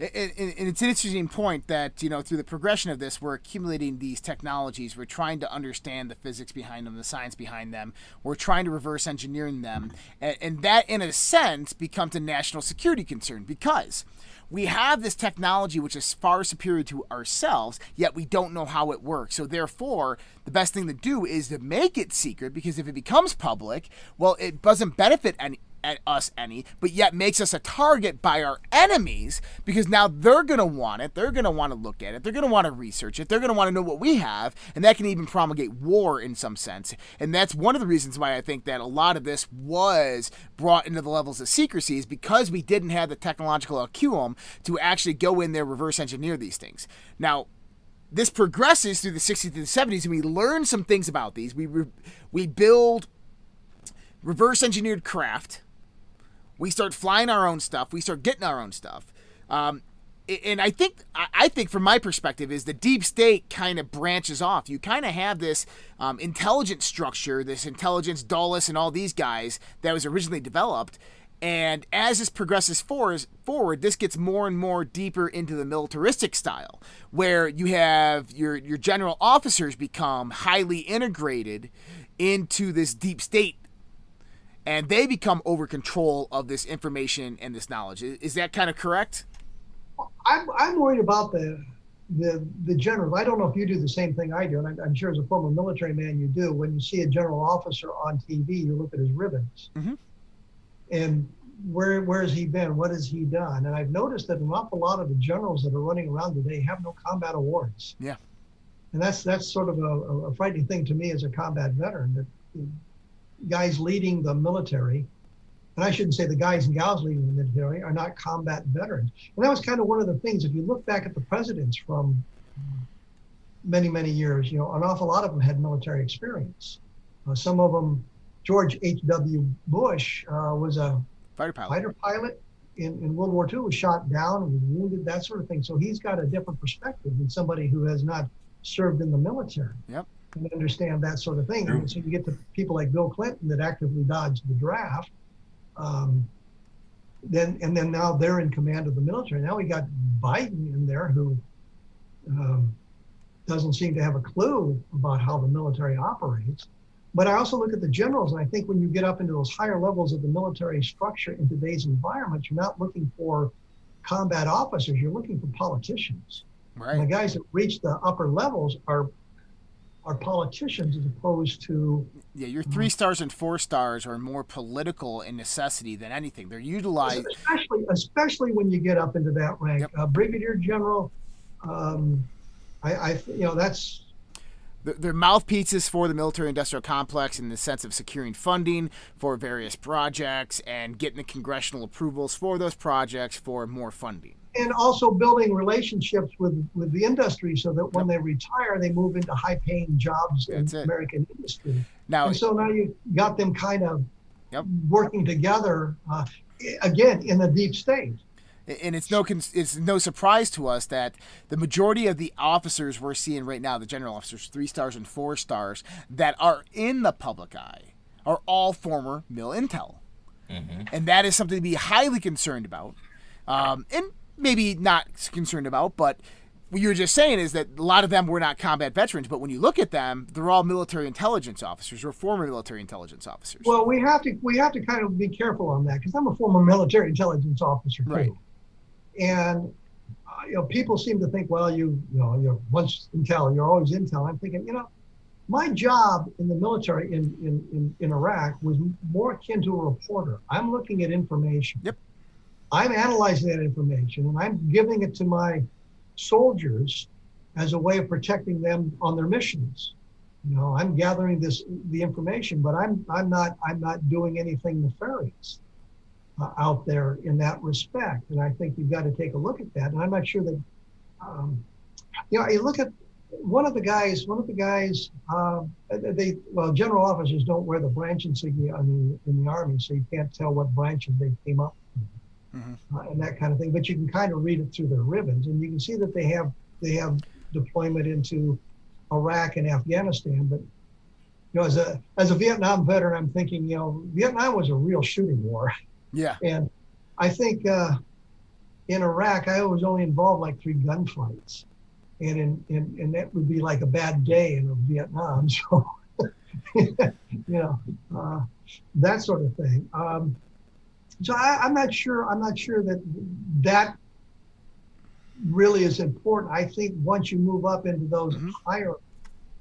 And it's an interesting point that, you know, through the progression of this, we're accumulating these technologies. We're trying to understand the physics behind them, the science behind them. We're trying to reverse engineering them. And that, in a sense, becomes a national security concern, because we have this technology which is far superior to ourselves, yet we don't know how it works. So therefore, the best thing to do is to make it secret, because if it becomes public, well, it doesn't benefit us any, but yet makes us a target by our enemies, because now they're going to want it. They're going to want to look at it. They're going to want to research it. They're going to want to know what we have, and that can even promulgate war in some sense. And that's one of the reasons why I think that a lot of this was brought into the levels of secrecy, is because we didn't have the technological acumen to actually go in there, reverse engineer these things. Now, this progresses through the 60s to the 70s, and we learn some things about these. We build reverse engineered craft. We start flying our own stuff. We start getting our own stuff. And I think from my perspective is the deep state kind of branches off. You kind of have this intelligence structure, this intelligence, Dulles and all these guys that was originally developed. And as this progresses forward, this gets more and more deeper into the militaristic style, where you have your general officers become highly integrated into this deep state, and they become over control of this information and this knowledge. Is that kind of correct? I'm worried about the generals. I don't know if you do the same thing I do, and I'm sure as a former military man you do. When you see a general officer on TV, you look at his ribbons. Mm-hmm. And where has he been? What has he done? And I've noticed that an awful lot of the generals that are running around today have no combat awards. Yeah. And that's sort of a frightening thing to me as a combat veteran, that guys leading the military, and I shouldn't say the guys and gals leading the military, are not combat veterans. And that was kind of one of the things, if you look back at the presidents from many, many years, you know, an awful lot of them had military experience. Some of them, George H.W. Bush was a fighter pilot in World War II, was shot down and was wounded, that sort of thing. So he's got a different perspective than somebody who has not served in the military. Yep. And understand that sort of thing. And so you get to people like Bill Clinton that actively dodged the draft. Then now they're in command of the military. Now we got Biden in there, who doesn't seem to have a clue about how the military operates. But I also look at the generals, and I think when you get up into those higher levels of the military structure in today's environment, you're not looking for combat officers, you're looking for politicians. Right. And the guys that reach the upper levels are politicians, as opposed to your 3 stars and 4 stars are more political in necessity than anything. They're utilized, especially when you get up into that rank. Yep. Brigadier general, that's they're mouthpieces for the military-industrial complex in the sense of securing funding for various projects and getting the congressional approvals for those projects for more funding. And also building relationships with the industry, so that when they retire, they move into high-paying jobs in American industry. And so now you got them kind of working together, again, in the deep state. And it's no surprise to us that the majority of the officers we're seeing right now, the general officers, 3 stars and 4 stars, that are in the public eye are all former Mil Intel. Mm-hmm. And that is something to be highly concerned about. And maybe not concerned about, but what you were just saying is that a lot of them were not combat veterans, but when you look at them, they're all military intelligence officers or former military intelligence officers. Well, we have to kind of be careful on that, because I'm a former military intelligence officer too. Right. And people seem to think, well, you're once intel, you're always intel. I'm thinking, my job in the military in Iraq was more akin to a reporter. I'm looking at information. Yep. I'm analyzing that information and I'm giving it to my soldiers as a way of protecting them on their missions. I'm gathering the information, but I'm not doing anything nefarious out there in that respect. And I think you've got to take a look at that. And I'm not sure that, you look at one of the guys, general officers don't wear the branch insignia in the Army, so you can't tell what branches they came up with, and that kind of thing. But you can kind of read it through their ribbons, and you can see that they have deployment into Iraq and Afghanistan. But as a Vietnam veteran, I'm thinking, Vietnam was a real shooting war. Yeah. And I think in Iraq, I was only involved like 3 gunfights. And that would be like a bad day in Vietnam. So, that sort of thing. So I'm not sure that really is important. I think once you move up into those higher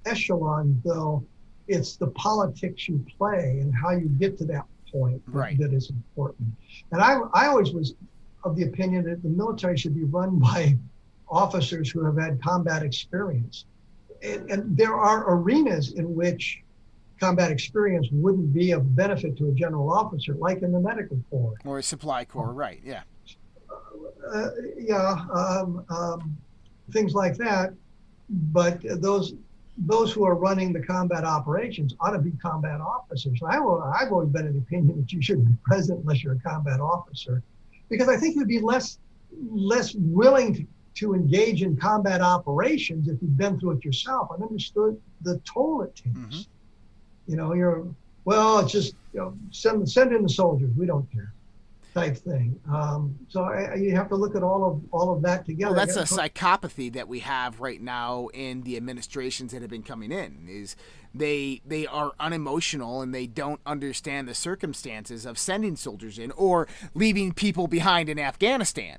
echelons, though, it's the politics you play and how you get to that point that is important. And I always was of the opinion that the military should be run by officers who have had combat experience. And there are arenas in which combat experience wouldn't be of benefit to a general officer, like in the medical corps. Or a supply corps, right, yeah. Things like that. But those who are running the combat operations ought to be combat officers. I've always been of the opinion that you shouldn't be present unless you're a combat officer, because I think you'd be less willing to engage in combat operations if you've been through it yourself and understood the toll it takes. It's just send in the soldiers, we don't care, type thing. So you have to look at all of that together. Well, that's a psychopathy that we have right now in the administrations that have been coming in. Is they are unemotional and they don't understand the circumstances of sending soldiers in or leaving people behind in Afghanistan.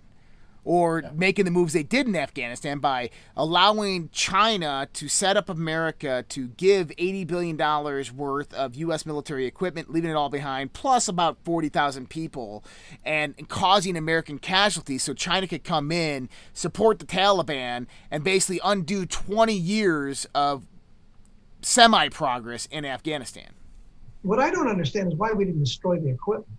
Or making the moves they did in Afghanistan by allowing China to set up America to give $80 billion worth of U.S. military equipment, leaving it all behind, plus about 40,000 people, and causing American casualties so China could come in, support the Taliban, and basically undo 20 years of semi-progress in Afghanistan. What I don't understand is why we didn't destroy the equipment.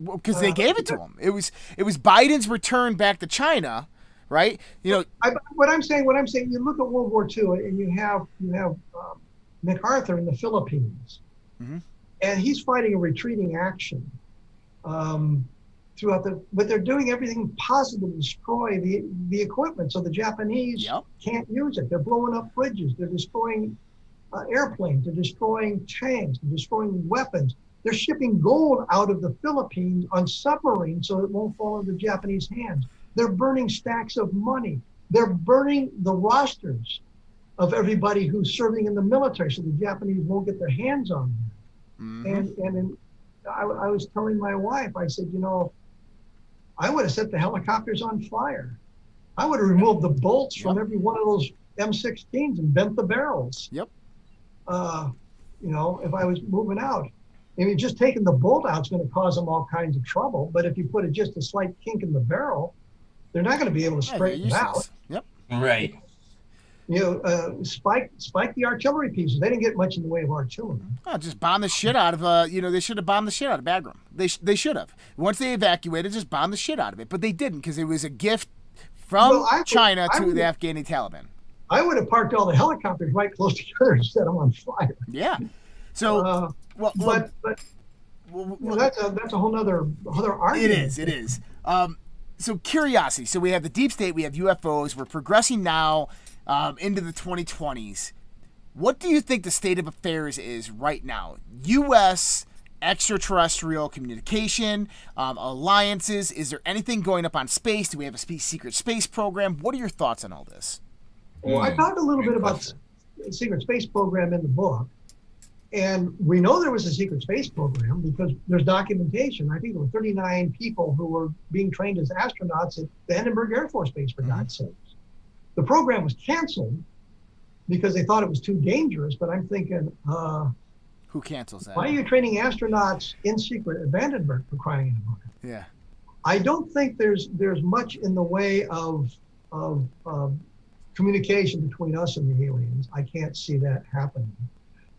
Because they gave it to him. It was Biden's return back to China, right? What I'm saying, you look at World War II and you have MacArthur in the Philippines, and he's fighting a retreating action throughout but they're doing everything possible to destroy the equipment, so the Japanese can't use it. They're blowing up bridges. They're destroying airplanes. They're destroying tanks. They're destroying weapons. They're shipping gold out of the Philippines on submarines so it won't fall into Japanese hands. They're burning stacks of money. They're burning the rosters of everybody who's serving in the military so the Japanese won't get their hands on them. And I was telling my wife, I said, I would have set the helicopters on fire. I would have removed the bolts from every one of those M16s and bent the barrels. Yep. If I was moving out. I mean, just taking the bolt out is going to cause them all kinds of trouble. But if you put just a slight kink in the barrel, they're not going to be able to straighten it out. Yep. Right. Spike the artillery pieces. They didn't get much in the way of artillery. Oh, just bomb the shit out of they should have bombed the shit out of Bagram. They should have. Once they evacuated, just bomb the shit out of it. But they didn't because it was a gift from China to the Afghani Taliban. I would have parked all the helicopters right close together and set them on fire. Yeah. So, but that's a whole other argument. It is. So curiosity. So we have the deep state. We have UFOs. We're progressing now into the 2020s. What do you think the state of affairs is right now? U.S. extraterrestrial communication, alliances. Is there anything going up on space? Do we have a secret space program? What are your thoughts on all this? Well, I talked a little bit about the secret space program in the book. And we know there was a secret space program because there's documentation. I think there were 39 people who were being trained as astronauts at the Edinburgh Air Force Base, for God's sakes. The program was canceled because they thought it was too dangerous. But I'm thinking, who cancels that? Why are you training astronauts in secret at Vandenberg, for crying out loud? Yeah. I don't think there's much in the way of communication between us and the aliens. I can't see that happening.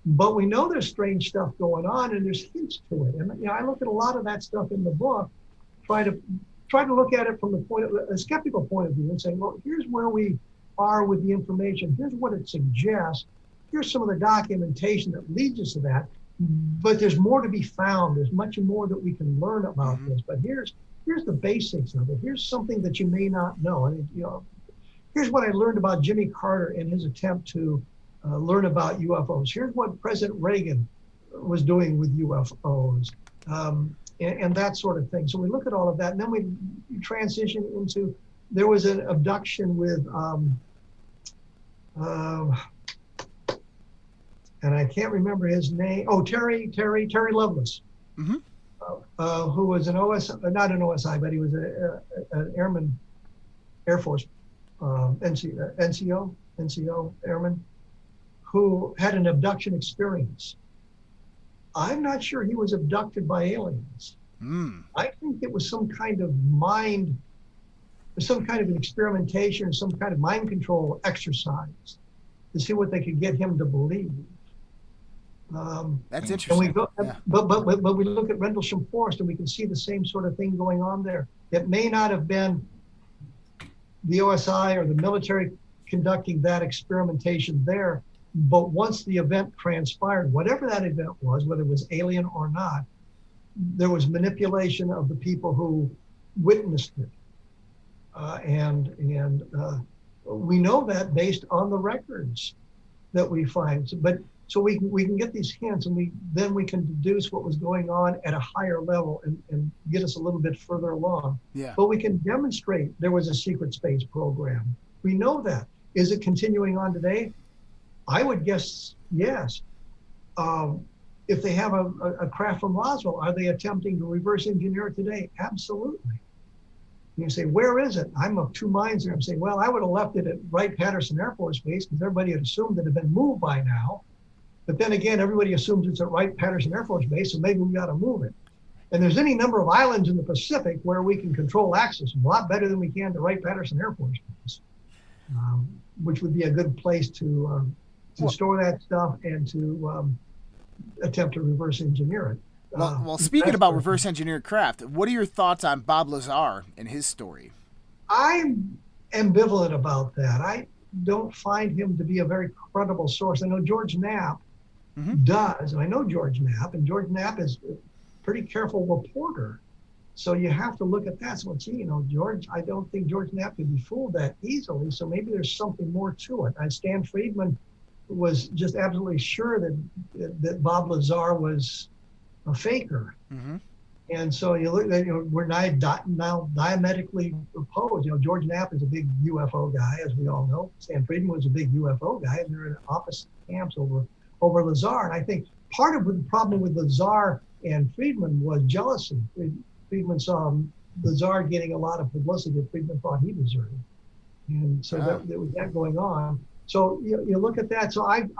But we know there's strange stuff going on, and there's hints to it. And I look at a lot of that stuff in the book, try to look at it from the point of a skeptical point of view, and saying, well, here's where we are with the information. Here's what it suggests. Here's some of the documentation that leads us to that. But there's more to be found. There's much more that we can learn about this. But here's the basics of it. Here's something that you may not know. And here's what I learned about Jimmy Carter and his attempt to learn about UFOs. Here's what President Reagan was doing with UFOs, and that sort of thing. So we look at all of that, and then we transition into, there was an abduction with, and I can't remember his name. Oh, Terry Lovelace, who was an not an OSI, but he was an airman, Air Force, NCO airman, who had an abduction experience. I'm not sure he was abducted by aliens. I think it was some kind of an experimentation, or some kind of mind control exercise to see what they could get him to believe. That's interesting. But we look at Rendlesham Forest, and we can see the same sort of thing going on there. It may not have been the OSI or the military conducting that experimentation there, but once the event transpired, whatever that event was, whether it was alien or not, there was manipulation of the people who witnessed it. And we know that based on the records that we find. So we can get these hints, and then we can deduce what was going on at a higher level and get us a little bit further along. Yeah. But we can demonstrate there was a secret space program. We know that. Is it continuing on today? I would guess yes. If they have a craft from Roswell, are they attempting to reverse engineer it today? Absolutely. You say, where is it? I'm of two minds there. I'm saying, well, I would have left it at Wright-Patterson Air Force Base, because everybody had assumed it had been moved by now. But then again, everybody assumes it's at Wright-Patterson Air Force Base, so maybe we got to move it. And there's any number of islands in the Pacific where we can control access a lot better than we can to Wright-Patterson Air Force Base, which would be a good place to store that stuff and to attempt to reverse engineer it. Well, speaking about reverse engineered craft, what are your thoughts on Bob Lazar and his story? I'm ambivalent about that. I don't find him to be a very credible source. I know George Knapp does, and I know George Knapp, and George Knapp is a pretty careful reporter. So you have to look at that. So, George, I don't think George Knapp could be fooled that easily. So maybe there's something more to it. And Stan Friedman was just absolutely sure that Bob Lazar was a faker. And so you look at, we're now diametrically opposed. George Knapp is a big UFO guy, as we all know. Stan Friedman was a big UFO guy, and they're in opposite camps over Lazar. And I think part of the problem with Lazar and Friedman was jealousy. Friedman saw Lazar getting a lot of publicity that Friedman thought he deserved. And so there was that going on. So you look at that. So I'm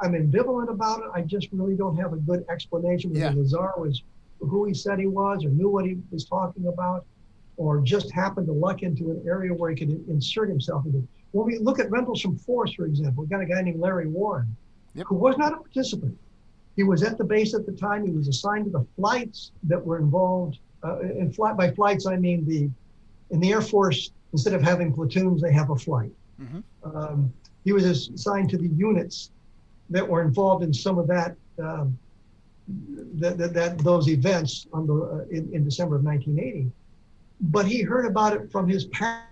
ambivalent about it. I just really don't have a good explanation whether Lazar was who he said he was, or knew what he was talking about, or just happened to luck into an area where he could insert himself into. When we look at Rendlesham Forest, for example, we got a guy named Larry Warren, who was not a participant. He was at the base at the time. He was assigned to the flights that were involved. By flights, I mean in the Air Force, instead of having platoons, they have a flight. He was assigned to the units that were involved in some of that. Those events in December of 1980, but he heard about it from his parents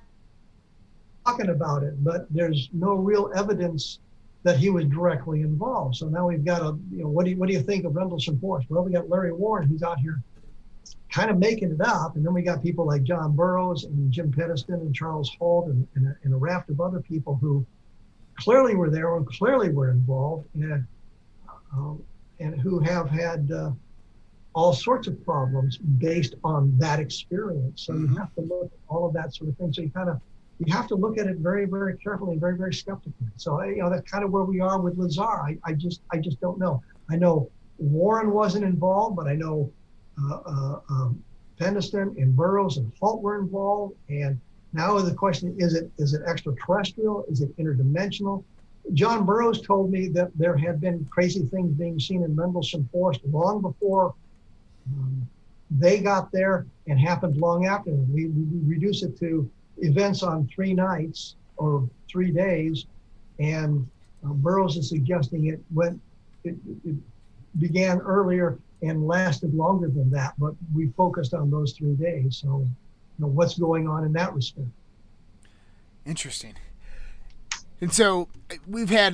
talking about it, but there's no real evidence that he was directly involved. So now we've got what do you think of Rendlesham Forest? Well, we got Larry Warren, who's out here kind of making it up, and then we got people like John Burroughs and Jim Peniston and Charles Holt and a raft of other people who clearly were there and clearly were involved, and who have had all sorts of problems based on that experience. So you have to look at all of that sort of thing. So you have to look at it very, very carefully and very, very skeptically. So that's kind of where we are with Lazar. I just don't know. I know Warren wasn't involved, but I know Peniston and Burroughs and Holt were involved. And now the question is it extraterrestrial? Is it interdimensional? John Burroughs told me that there had been crazy things being seen in Rendlesham Forest long before they got there, and happened long after. We reduce it to events on 3 nights or 3 days, and Burroughs is suggesting it began earlier and lasted longer than that, but we focused on those 3 days. So, what's going on in that respect? Interesting. And so we've had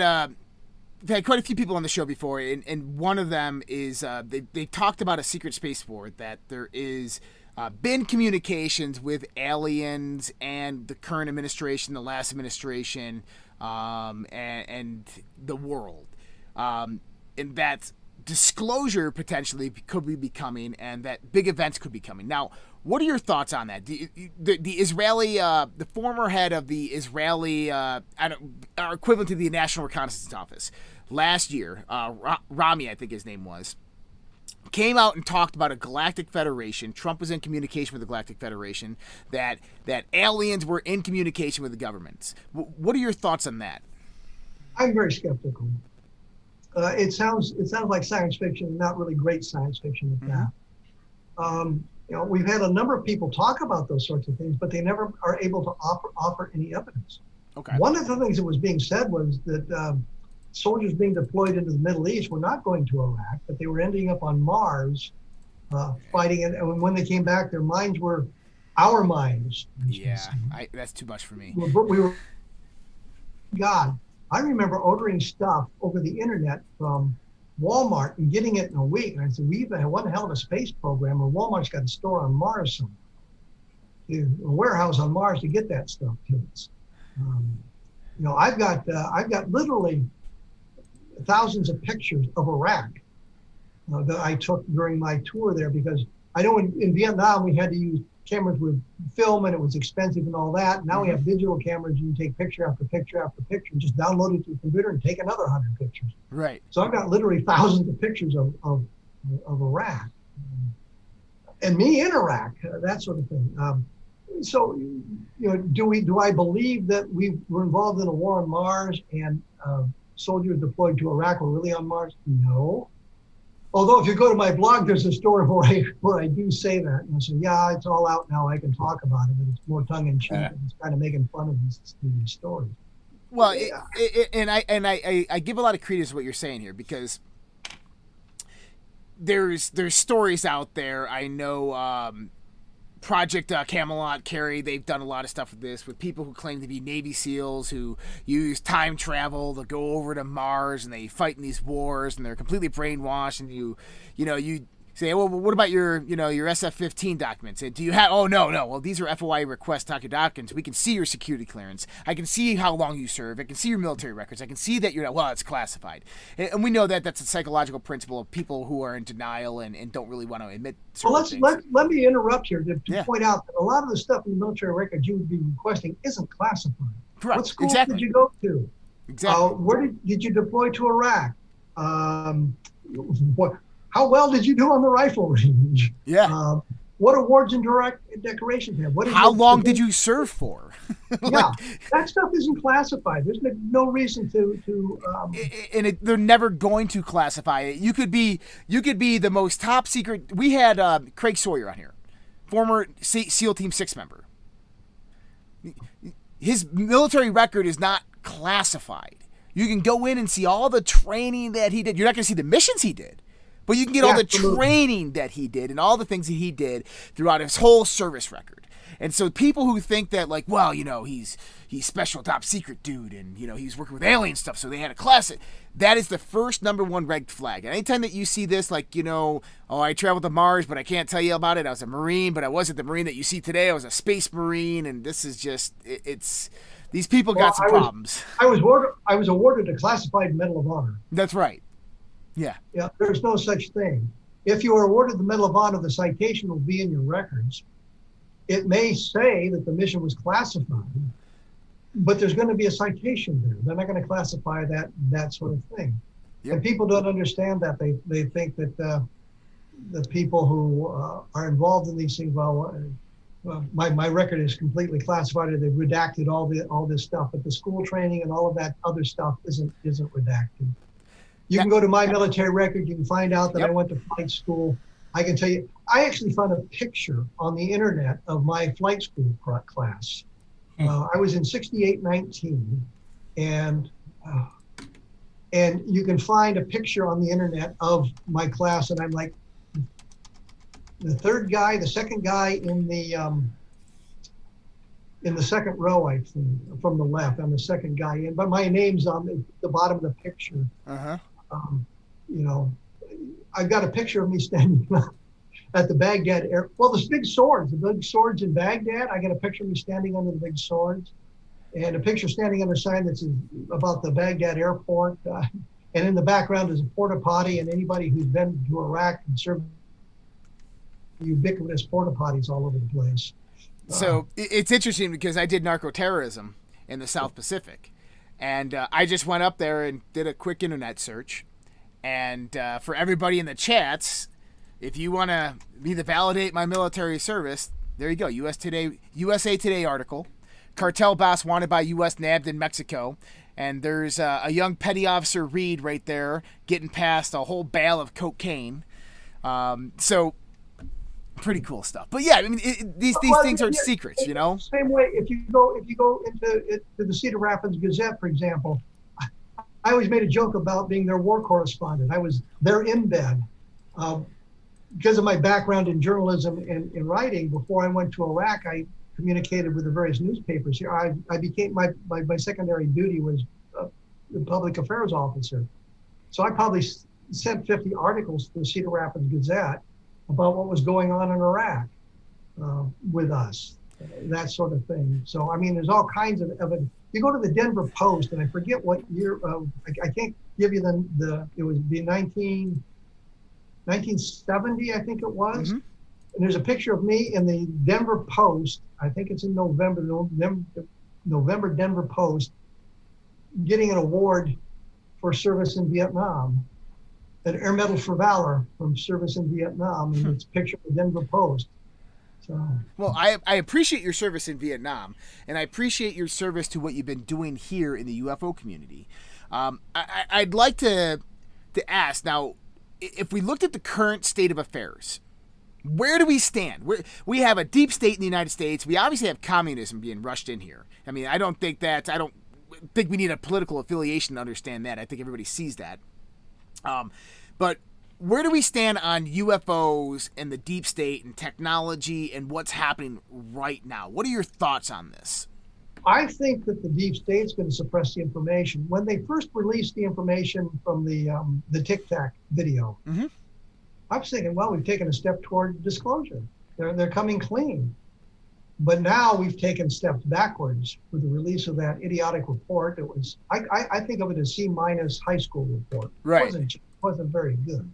quite a few people on the show before, and one of them is they talked about a secret spaceport, that there is been communications with aliens and the current administration, the last administration, and the world, and that disclosure potentially could be coming, and that big events could be coming. Now, what are your thoughts on that? The Israeli, the former head of the Israeli, equivalent to the National Reconnaissance Office, last year, Rami, I think his name was, came out and talked about a galactic federation. Trump was in communication with the Galactic Federation, that aliens were in communication with the governments. What are your thoughts on that? I'm very skeptical. It sounds like science fiction, not really great science fiction at that. We've had a number of people talk about those sorts of things, but they never are able to offer any evidence. Okay. One of the things that was being said was that soldiers being deployed into the Middle East were not going to Iraq, but they were ending up on Mars, fighting it. And when they came back, their minds were our minds. Yeah, that's too much for me. God, I remember ordering stuff over the internet from Walmart and getting it in a week. And I said, we even had one hell of a space program where Walmart's got a store on Mars somewhere, a warehouse on Mars to get that stuff to us. I've got literally thousands of pictures of Iraq that I took during my tour there, because I know in Vietnam we had to use cameras with film and it was expensive and all that. Now we have digital cameras. You can take picture after picture after picture and just download it to a computer and take another 100 pictures. Right. So I've got literally thousands of pictures of Iraq and me in Iraq, that sort of thing. So, do I believe that we were involved in a war on Mars and soldiers deployed to Iraq were really on Mars? No. Although if you go to my blog, there's a story where I do say that. And I say, yeah, it's all out now. I can talk about it, but it's more tongue in cheek. And it's kind of making fun of these stories. Well, I give a lot of credence to what you're saying here, because there's stories out there. I know Project Camelot, Carrie, they've done a lot of stuff with this, with people who claim to be Navy SEALs who use time travel to go over to Mars, and they fight in these wars, and they're completely brainwashed, and you say, well, what about your SF-15 documents? And do you have? Oh, no. Well, these are FOI request documents. We can see your security clearance. I can see how long you serve. I can see your military records. I can see that it's classified. And we know that that's a psychological principle of people who are in denial and don't really want to admit certain things. Let me interrupt here to point out that a lot of the stuff in the military records you would be requesting isn't classified. Correct. What school did you go to? Exactly. Where did you deploy to Iraq? How well did you do on the rifle range? Yeah. What awards and decorations have? How long did you serve for? Yeah, that stuff isn't classified. There's no reason to. They're never going to classify it. You could be the most top secret. We had Craig Sawyer on here, former SEAL Team 6 member. His military record is not classified. You can go in and see all the training that he did. You're not going to see the missions he did, but you can get all the training that he did and all the things that he did throughout his whole service record. And so people who think that, like, well, he's special top secret dude, and he's working with alien stuff, so they had a class it. That is the first number one red flag. And anytime that you see this, like, I traveled to Mars, but I can't tell you about it. I was a Marine, but I wasn't the Marine that you see today. I was a Space Marine, and this is just it's these people got some problems. I was awarded a classified Medal of Honor. That's right. Yeah. Yeah. There's no such thing. If you are awarded the Medal of Honor, the citation will be in your records. It may say that the mission was classified, but there's going to be a citation there. They're not going to classify that sort of thing. Yep. And people don't understand that. They think that the people who are involved in these things, my record is completely classified. They've redacted all this stuff, but the school training and all of that other stuff isn't redacted. You can go to my military record. You can find out that I went to flight school. I can tell you, I actually found a picture on the internet of my flight school class. I was in 68-19, and you can find a picture on the internet of my class, and I'm like the second guy in the second row, I think, from the left. I'm the second guy in, but my name's on the bottom of the picture. You know, I've got a picture of me standing at the Baghdad the big swords in Baghdad. I got a picture of me standing under the big swords, and a picture standing under a sign that's about the Baghdad airport. And in the background is a porta potty, and anybody who's been to Iraq can serve ubiquitous porta potties all over the place. So it's interesting because I did narco-terrorism in the South Pacific, and I just went up there and did a quick internet search. And for everybody in the chats, if you want to either validate my military service, there you go. USA Today article. Cartel boss wanted by U.S. nabbed in Mexico. And there's a young petty officer Reed right there getting past a whole bale of cocaine. So pretty cool stuff. But yeah, I mean, these things are secrets, you know. Same way, if you go into the Cedar Rapids Gazette, for example, I always made a joke about being their war correspondent. I was there in bed because of my background in journalism and in writing. Before I went to Iraq, I communicated with the various newspapers here. I became my secondary duty was the public affairs officer. So I probably sent 50 articles to the Cedar Rapids Gazette about what was going on in Iraq with us, that sort of thing. So, I mean, there's all kinds of evidence. You go to the Denver Post, and I forget what year, I can't give you it was the 1970, I think it was. And there's a picture of me in the Denver Post, I think it's in November Denver Post, getting an award for service in Vietnam, an Air Medal for Valor from service in Vietnam, and it's a picture of the Denver Post. So. Well, I appreciate your service in Vietnam, and I appreciate your service to what you've been doing here in the UFO community. I'd like to ask now, if we looked at the current state of affairs, where do we stand? We have a deep state in the United States. We obviously have communism being rushed in here. I mean, I don't think we need a political affiliation to understand that. I think everybody sees that. But where do we stand on UFOs and the deep state and technology and what's happening right now? What are your thoughts on this? I think that the deep state's going to suppress the information. When they first released the information from the Tic Tac video, I was thinking, well, we've taken a step toward disclosure. They're coming clean. But now we've taken steps backwards with the release of that idiotic report. It was, I think of it as C- high school report. Right. It wasn't very good.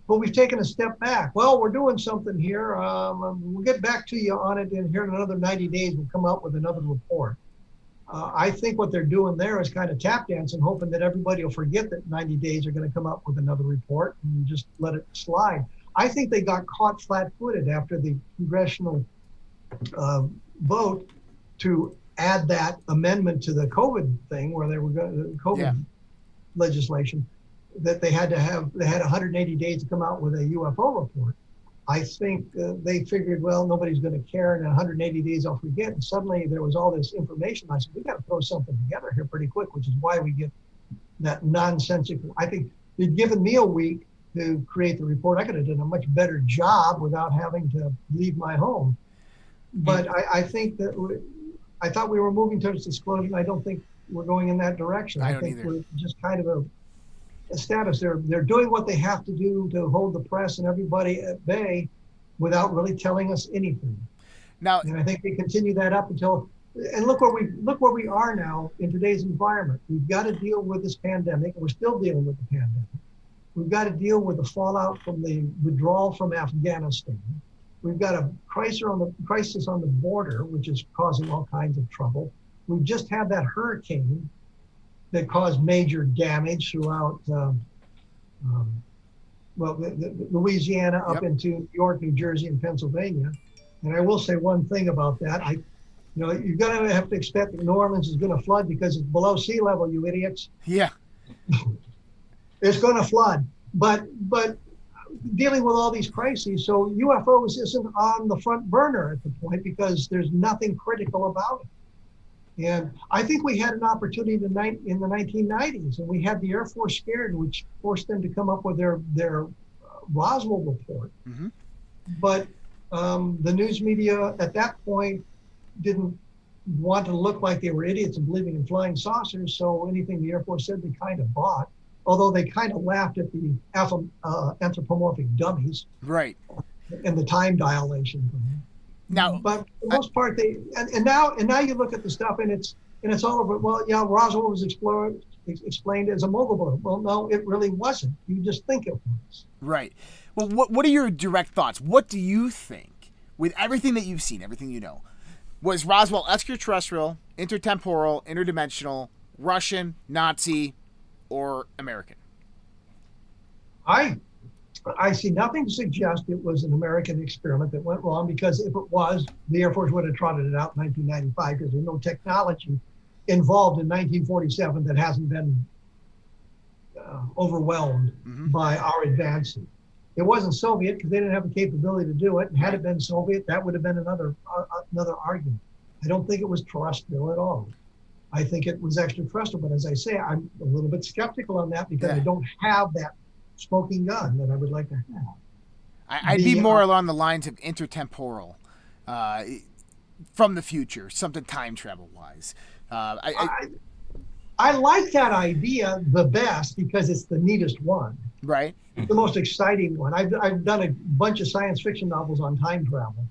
But we've taken a step back. Well, we're doing something here. We'll get back to you on it. And here in another 90 days, we'll come out with another report. I think what they're doing there is kind of tap dancing, hoping that everybody will forget that 90 days are going to come up with another report and just let it slide. I think they got caught flat-footed after the congressional vote to add that amendment to the COVID thing, where they were going COVID legislation, that they had 180 days to come out with a UFO report. I think they figured, well, nobody's going to care, and in 180 days I'll forget. And suddenly there was all this information. I said, we got to throw something together here pretty quick, which is why we get that nonsensical. I think they'd given me a week to create the report. I could have done a much better job without having to leave my home. But I think that I thought we were moving towards disclosure. I don't think we're going in that direction. I don't think either. We're just kind of a status. They're doing what they have to do to hold the press and everybody at bay without really telling us anything. Now, and I think they continue that up until. And look where we are now in today's environment. We've got to deal with this pandemic. We're still dealing with the pandemic. We've got to deal with the fallout from the withdrawal from Afghanistan. We've got a crisis on the border, which is causing all kinds of trouble. We've just had that hurricane that caused major damage throughout well, Louisiana up into New York, New Jersey, and Pennsylvania. And I will say one thing about that. You're going to have to expect that New Orleans is going to flood because it's below sea level, you idiots. Yeah. It's going to flood. But dealing with all these crises, so UFOs isn't on the front burner at the point because there's nothing critical about it. And I think we had an opportunity in the 1990s, and we had the Air Force scared, which forced them to come up with their Roswell report. Mm-hmm. But the news media at that point didn't want to look like they were idiots and believing in flying saucers, so anything the Air Force said they kind of bought. Although they kind of laughed at the anthropomorphic dummies, right, and the time dilation. Now, but for the most part, and now you look at the stuff and it's all over. Well, yeah, Roswell was explained as a mobile balloon. Well, no, it really wasn't. You just think it was. Right. Well, what are your direct thoughts? What do you think, with everything that you've seen, everything you know, was Roswell extraterrestrial, intertemporal, interdimensional, Russian, Nazi, or American? I see nothing to suggest it was an American experiment that went wrong, because if it was, the Air Force would have trotted it out in 1995, because there's no technology involved in 1947 that hasn't been overwhelmed by our advances. It wasn't Soviet because they didn't have the capability to do it. And had it been Soviet, that would have been another argument. I don't think it was terrestrial at all. I think it was extraterrestrial, but as I say, I'm a little bit skeptical on that because I don't have that smoking gun that I would like to have. I'd be more along the lines of intertemporal, from the future, something time travel wise. I like that idea the best because it's the neatest one. Right. It's the most exciting one. I've done a bunch of science fiction novels on time travel.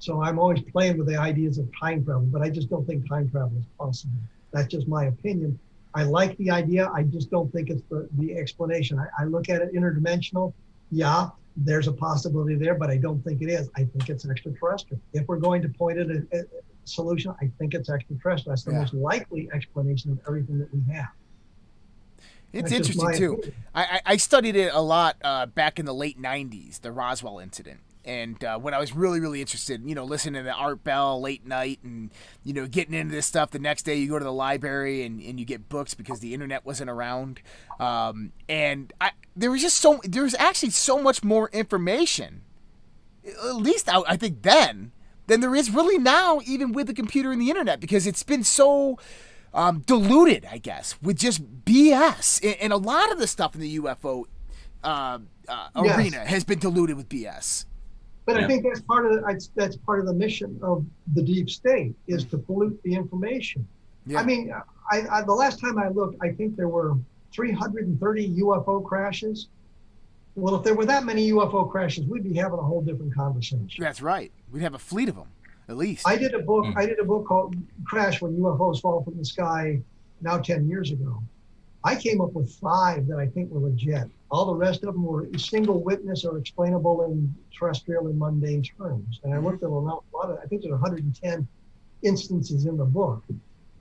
So I'm always playing with the ideas of time travel, but I just don't think time travel is possible. That's just my opinion. I like the idea. I just don't think it's the explanation. I look at it interdimensional. Yeah, there's a possibility there, but I don't think it is. I think it's extraterrestrial. If we're going to point at a solution, I think it's extraterrestrial. That's the most likely explanation of everything that we have. It's interesting too. I studied it a lot back in the late 90s, the Roswell incident. And when I was really, really interested, listening to Art Bell late night and, getting into this stuff, the next day you go to the library and you get books because the internet wasn't around. There was actually so much more information, at least I think then, than there is really now, even with the computer and the internet, because it's been so diluted, I guess, with just BS. And a lot of the stuff in the UFO arena has been diluted with BS. But I think that's part of the mission of the deep state is to pollute the information. Yeah. I mean, the last time I looked, I think there were 330 UFO crashes. Well, if there were that many UFO crashes, we'd be having a whole different conversation. That's right. We'd have a fleet of them, at least. I did a book called Crash When UFOs Fall from the Sky now 10 years ago. I came up with 5 that I think were legit. All the rest of them were single witness or explainable in terrestrial and mundane terms. And I looked at a lot of, I think there's 110 instances in the book.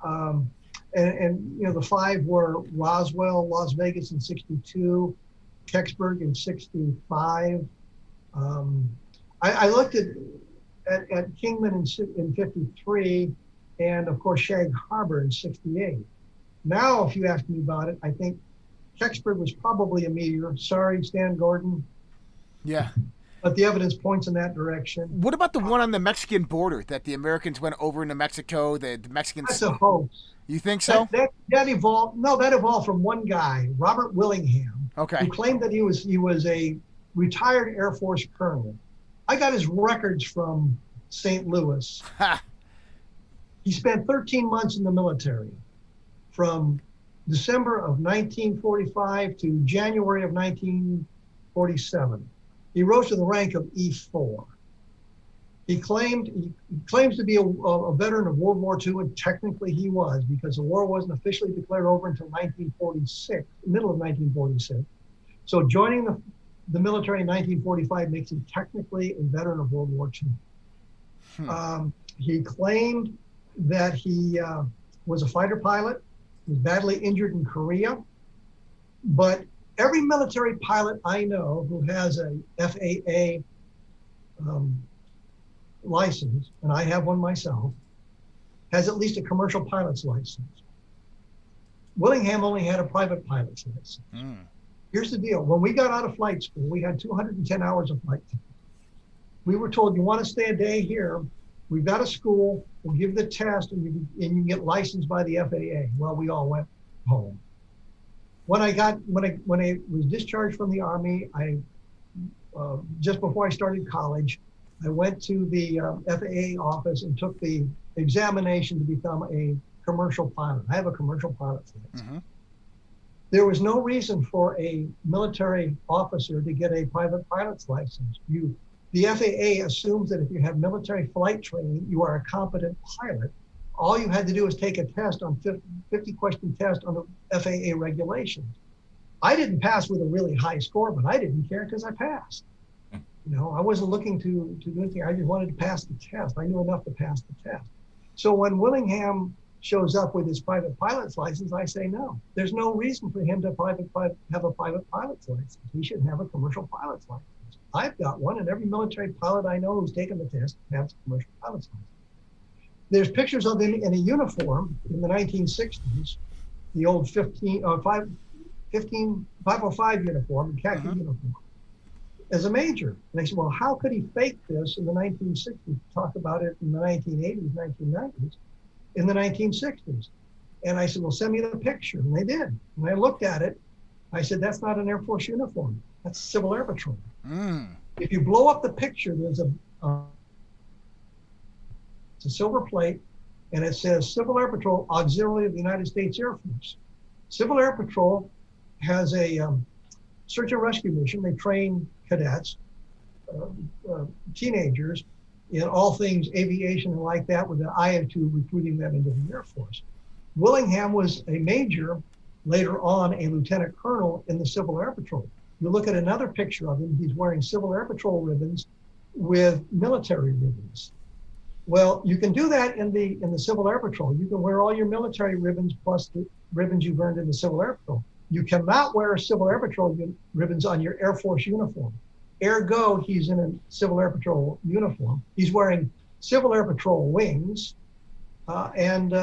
And the 5 were Roswell, Las Vegas in 62, Kecksburg in 65. I looked at Kingman in 53, and of course Shag Harbor in 68. Now, if you ask me about it, I think Kecksburg was probably a meteor. Sorry, Stan Gordon. Yeah. But the evidence points in that direction. What about the one on the Mexican border that the Americans went over into Mexico? The Mexicans. That's a hoax. You think so? That evolved. No, that evolved from one guy, Robert Willingham, who claimed that he was a retired Air Force colonel. I got his records from St. Louis. He spent 13 months in the military, from December of 1945 to January of 1947. He rose to the rank of E4. He claims to be a veteran of World War II, and technically he was, because the war wasn't officially declared over until 1946, middle of 1946. So joining the military in 1945 makes him technically a veteran of World War II. He claimed that he was a fighter pilot, was badly injured in Korea, but Every military pilot I know who has a FAA license, and I have one myself, has at least a commercial pilot's license. Willingham only had a private pilot's license. Here's the deal. When we got out of flight school, we had 210 hours of flight time. We were told, you want to stay a day here, we've got a school, we'll give the test, and you can get licensed by the FAA. Well, we all went home. When I was discharged from the Army, just before I started college, I went to the FAA office and took the examination to become a commercial pilot. I have a commercial pilot's license. There was no reason for a military officer to get a private pilot's license. The FAA assumes that if you have military flight training, you are a competent pilot. All you had to do was take a test on 50-question test on the FAA regulations. I didn't pass with a really high score, but I didn't care because I passed. I wasn't looking to do anything. I just wanted to pass the test. I knew enough to pass the test. So when Willingham shows up with his private pilot's license, I say no. There's no reason for him to have a private pilot's license. He should have a commercial pilot's license. I've got one, and every military pilot I know who's taken the test has a commercial pilot's license. There's pictures of him in a uniform in the 1960s, the old 505 uniform, khaki uniform, as a major. And I said, well, how could he fake this in the 1960s? Talk about it in the 1980s, 1990s, in the 1960s. And I said, well, send me the picture. And they did. And I looked at it. I said, that's not an Air Force uniform. That's Civil Air Patrol. If you blow up the picture, there's it's a silver plate, and it says Civil Air Patrol, Auxiliary of the United States Air Force. Civil Air Patrol has a search and rescue mission. They train cadets, teenagers, in all things aviation and like that, with an eye to recruiting them into the Air Force. Willingham was a major, later on a lieutenant colonel in the Civil Air Patrol. You look at another picture of him, he's wearing Civil Air Patrol ribbons with military ribbons. Well, you can do that in the Civil Air Patrol. You can wear all your military ribbons plus the ribbons you've earned in the Civil Air Patrol. You cannot wear Civil Air Patrol ribbons on your Air Force uniform. Ergo, he's in a Civil Air Patrol uniform. He's wearing Civil Air Patrol wings, and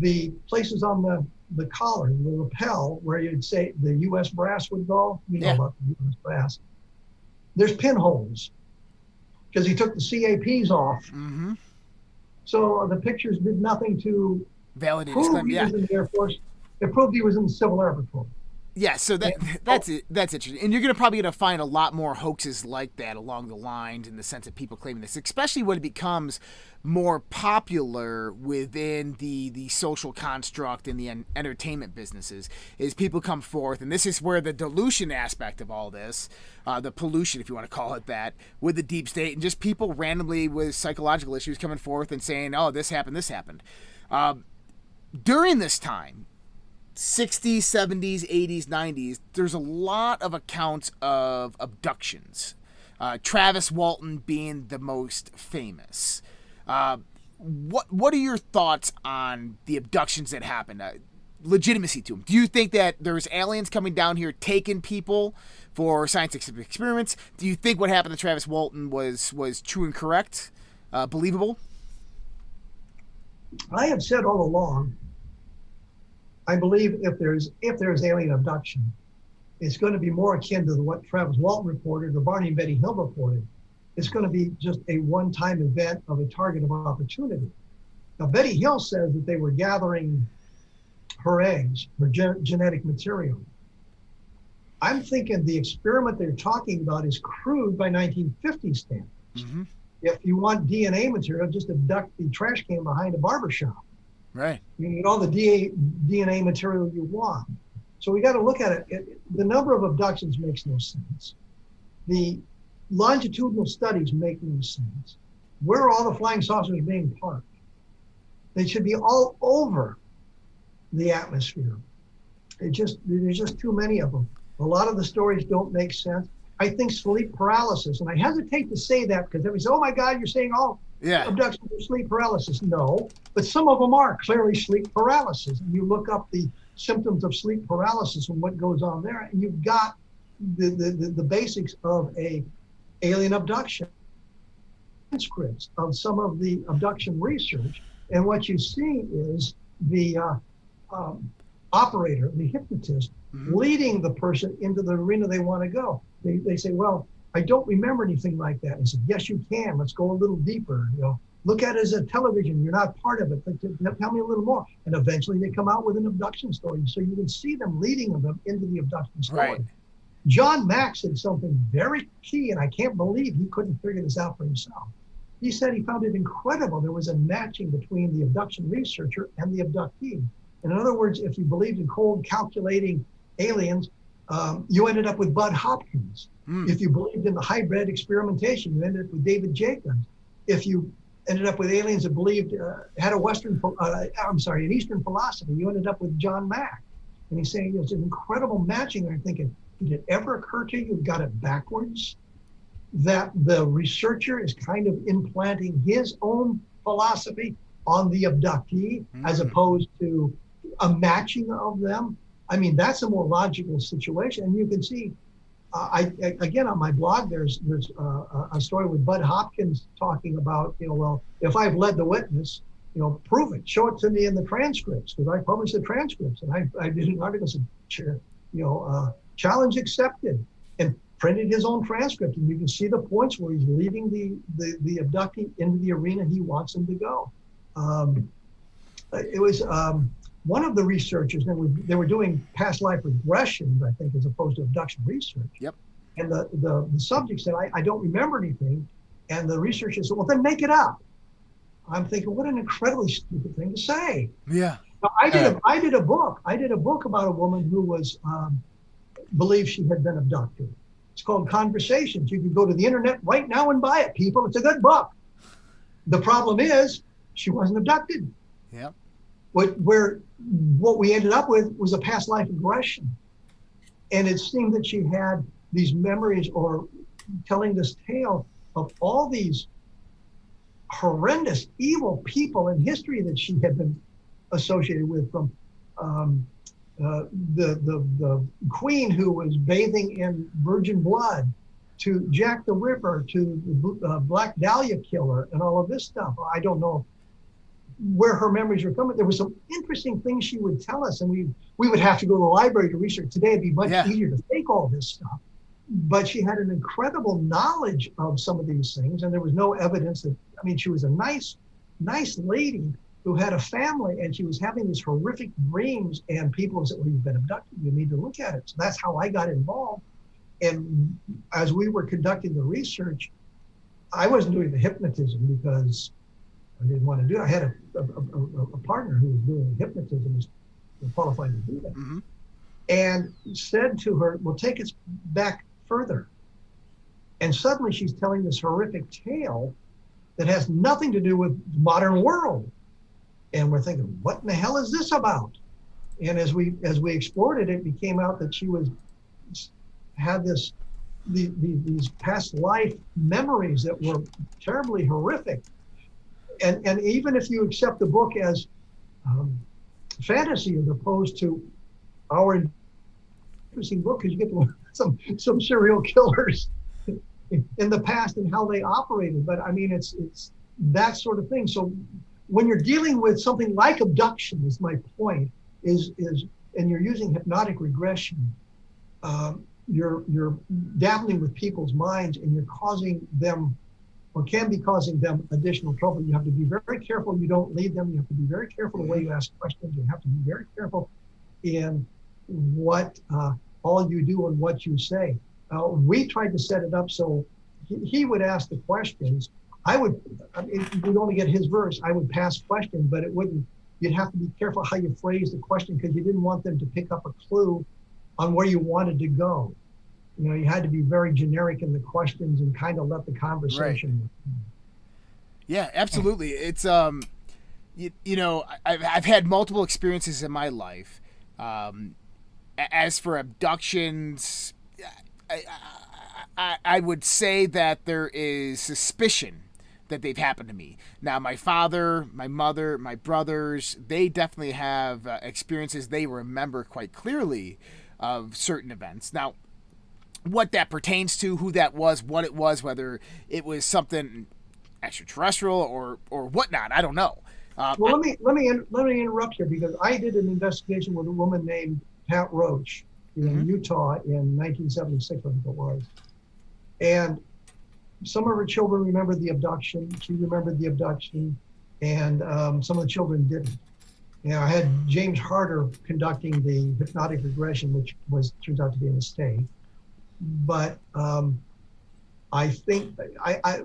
the places on the collar, the lapel, where you'd say the U.S. brass would go. You know about the U.S. brass. There's pinholes because he took the CAPs off. So the pictures did nothing to validate prove his claim. he was in the Air Force. It proved he was in the Civil Air Patrol. Yeah, so that's it. That's interesting, and you're going to find a lot more hoaxes like that along the lines, in the sense of people claiming this, especially when it becomes more popular within the social construct and the entertainment businesses. Is people come forth, and this is where the dilution aspect of all this, the pollution, if you want to call it that, with the deep state, and just people randomly with psychological issues coming forth and saying, "Oh, this happened, this happened." During this time, 60s, 70s, 80s, 90s, there's a lot of accounts of abductions. Travis Walton being the most famous. What are your thoughts on the abductions that happened? Legitimacy to them. Do you think that there's aliens coming down here taking people for scientific experiments? Do you think what happened to Travis Walton was true and correct? Believable? I have said all along, I believe if there's alien abduction, it's going to be more akin to what Travis Walton reported or Barney and Betty Hill reported. It's going to be just a one-time event of a target of opportunity. Now, Betty Hill says that they were gathering her eggs, her genetic material. I'm thinking the experiment they're talking about is crude by 1950 standards. If you want DNA material, just abduct the trash can behind a barber shop. Right. You need all the DNA material you want. So we got to look at it. The number of abductions makes no sense. The longitudinal studies make no sense. Where are all the flying saucers being parked? They should be all over the atmosphere. There's just too many of them. A lot of the stories don't make sense. I think sleep paralysis, and I hesitate to say that because everybody says, "Oh my God, you're saying all abductions are sleep paralysis." No, but some of them are clearly sleep paralysis. And you look up the symptoms of sleep paralysis and what goes on there. And you've got the basics of a alien abduction, transcripts of some of the abduction research. And what you see is the operator, the hypnotist, leading the person into the arena they want to go. They say, well, I don't remember anything like that. And I said, yes, you can. Let's go a little deeper. Look at it as a television. You're not part of it. But tell me a little more. And eventually they come out with an abduction story. So you can see them leading them into the abduction story. Right. John Mack said something very key, and I can't believe he couldn't figure this out for himself. He said he found it incredible there was a matching between the abduction researcher and the abductee. And in other words, if you believed in cold, calculating aliens, you ended up with Bud Hopkins. If you believed in the hybrid experimentation, you ended up with David Jacobs. If you ended up with aliens that believed, had an Eastern philosophy, you ended up with John Mack. And he's saying there's an incredible matching. I'm thinking, did it ever occur to you, you've got it backwards? That the researcher is kind of implanting his own philosophy on the abductee as opposed to a matching of them. I mean, that's a more logical situation. And you can see, again, on my blog, there's a story with Bud Hopkins talking about, well, if I've led the witness, prove it, show it to me in the transcripts, because I published the transcripts. And I did an article that said, challenge accepted, and printed his own transcript. And you can see the points where he's leading the abductee into the arena he wants him to go. It was one of the researchers, they were doing past life regressions, I think, as opposed to abduction research. Yep. And the subject said, I don't remember anything. And the researcher said, well, then make it up. I'm thinking, what an incredibly stupid thing to say. Yeah. Now, I did a book about a woman who was believed she had been abducted. It's called Conversations. You can go to the internet right now and buy it, people. It's a good book. The problem is she wasn't abducted. Yeah. What we ended up with was a past life regression. And it seemed that she had these memories, or telling this tale of all these horrendous, evil people in history that she had been associated with, from the queen who was bathing in virgin blood, to Jack the Ripper, to the Black Dahlia killer, and all of this stuff. I don't know where her memories were coming. There were some interesting things she would tell us, and we would have to go to the library to research. Today it'd be much easier to fake all this stuff. But she had an incredible knowledge of some of these things, and there was no evidence that, she was a nice lady who had a family, and she was having these horrific dreams, and people said, well, you've been abducted, you need to look at it. So that's how I got involved. And as we were conducting the research, I wasn't doing the hypnotism because I didn't want to do it. I had a partner who was doing hypnotism, was qualified to do that, and said to her, well, take us back further. And suddenly she's telling this horrific tale that has nothing to do with the modern world. And we're thinking, what in the hell is this about? And as we explored it, it became out that she had these past life memories that were terribly horrific. And even if you accept the book as fantasy as opposed to our interesting book, because you get to learn some serial killers in the past and how they operated. But it's that sort of thing. So when you're dealing with something like abduction, is my point, is and you're using hypnotic regression, you're dabbling with people's minds, and you're causing them, or can be causing them, additional trouble. You have to be very careful you don't lead them. You have to be very careful the way you ask questions. You have to be very careful in what all you do and what you say. We tried to set it up so he would ask the questions. We'd only get his verse. I would pass questions, but you'd have to be careful how you phrase the question, because you didn't want them to pick up a clue on where you wanted to go. You had to be very generic in the questions and kind of let the conversation. Right. Yeah, absolutely. It's I've had multiple experiences in my life. As for abductions, I would say that there is suspicion that they've happened to me. Now, my father, my mother, my brothers, they definitely have experiences they remember quite clearly of certain events. Now, what that pertains to, who that was, what it was, whether it was something extraterrestrial or whatnot, I don't know. Well, let me interrupt here, because I did an investigation with a woman named Pat Roach in Utah in 1976, I think it was, and some of her children remembered the abduction. She remembered the abduction, and some of the children didn't. I had James Harder conducting the hypnotic regression, which turns out to be a mistake. But I think I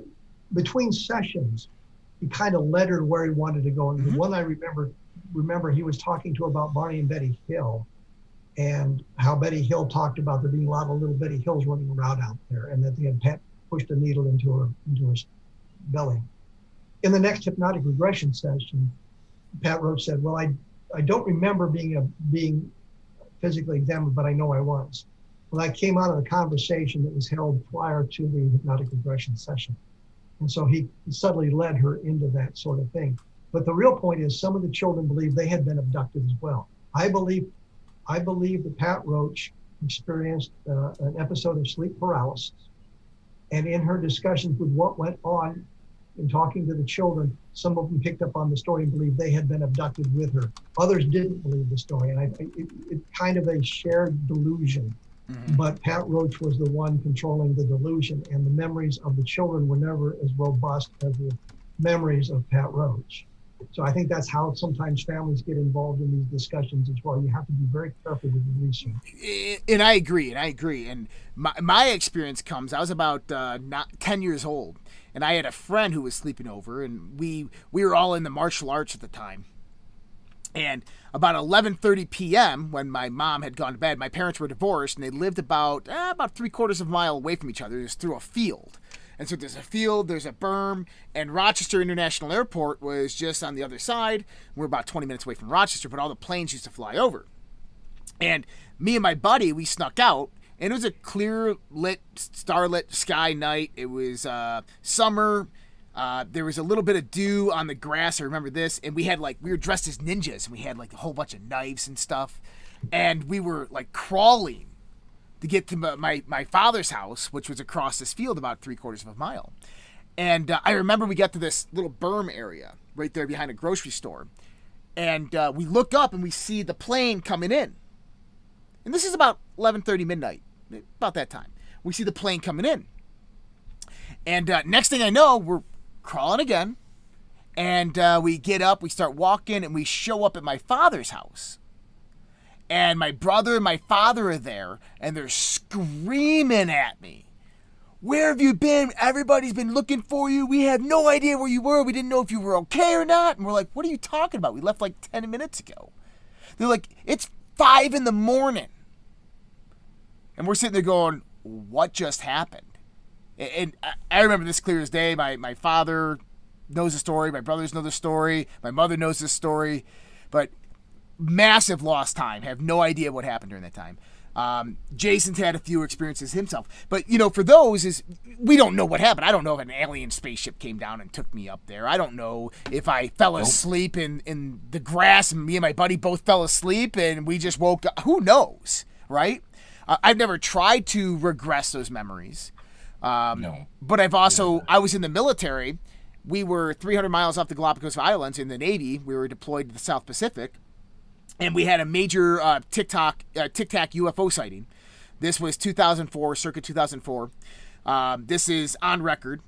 between sessions, he kind of led her to where he wanted to go. And the one I remember he was talking to her about Barney and Betty Hill, and how Betty Hill talked about there being a lot of little Betty Hills running around out there, and that they had pushed a needle into her belly. In the next hypnotic regression session, Pat Roach said, "Well, I don't remember being physically examined, but I know I was." Well, that came out of the conversation that was held prior to the hypnotic regression session. And so he subtly led her into that sort of thing. But the real point is, some of the children believe they had been abducted as well. I believe that Pat Roach experienced an episode of sleep paralysis. And in her discussions with what went on in talking to the children, some of them picked up on the story and believed they had been abducted with her. Others didn't believe the story. And it's kind of a shared delusion. But Pat Roach was the one controlling the delusion, and the memories of the children were never as robust as the memories of Pat Roach. So I think that's how sometimes families get involved in these discussions as well. You have to be very careful with the research. And I agree. And my experience comes, I was about 10 years old, and I had a friend who was sleeping over, and we were all in the martial arts at the time. And about 11:30 p.m., when my mom had gone to bed, my parents were divorced, and they lived about 3/4 of a mile away from each other. It was through a field. And so there's a field, there's a berm, and Rochester International Airport was just on the other side. We're about 20 minutes away from Rochester, but all the planes used to fly over. And me and my buddy, we snuck out, and it was a clear lit, starlit sky night. It was summer. There was a little bit of dew on the grass. I remember this. And we were dressed as ninjas, and we had a whole bunch of knives and stuff. And we were crawling to get to my father's house, which was across this field about 3/4 of a mile. And I remember we got to this little berm area right there behind a grocery store. And we look up and we see the plane coming in. And this is about 11:30 midnight, about that time. We see the plane coming in. And next thing I know, we're crawling again, and we get up, we start walking, and we show up at my father's house. And my brother and my father are there, and they're screaming at me. "Where have you been? Everybody's been looking for you. We have no idea where you were. We didn't know if you were okay or not." And we're like, "What are you talking about? We left 10 minutes ago." They're like, "It's 5 a.m. And we're sitting there going, "What just happened?" And I remember this clear as day. My father knows the story. My brothers know the story. My mother knows this story. But massive lost time. Have no idea what happened during that time. Jason's had a few experiences himself. But, for those, we don't know what happened. I don't know if an alien spaceship came down and took me up there. I don't know if I fell asleep in the grass and me and my buddy both fell asleep and we just woke up. Who knows, right? I've never tried to regress those memories. No. But I was in the military. We were 300 miles off the Galapagos Islands in the Navy. We were deployed to the South Pacific. And we had a major Tic-Tac UFO sighting. This was 2004, circa 2004. This is on record.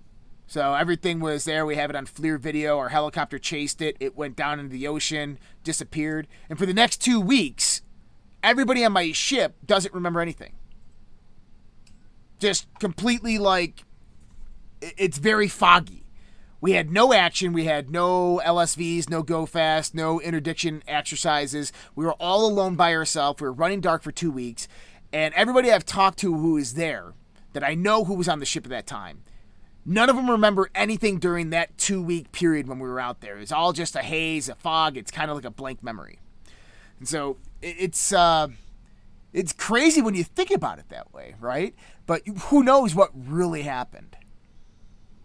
So everything was there. We have it on FLIR video. Our helicopter chased it. It went down into the ocean, disappeared. And for the next 2 weeks, everybody on my ship doesn't remember anything. Just completely it's very foggy. We had no action. We had no LSVs, no go fast, no interdiction exercises. We were all alone by ourselves. We were running dark for 2 weeks. And everybody I've talked to who is there, that I know who was on the ship at that time, none of them remember anything during that 2-week period when we were out there. It's all just a haze, a fog. It's kind of like a blank memory. And so it's crazy when you think about it that way, right? But who knows what really happened?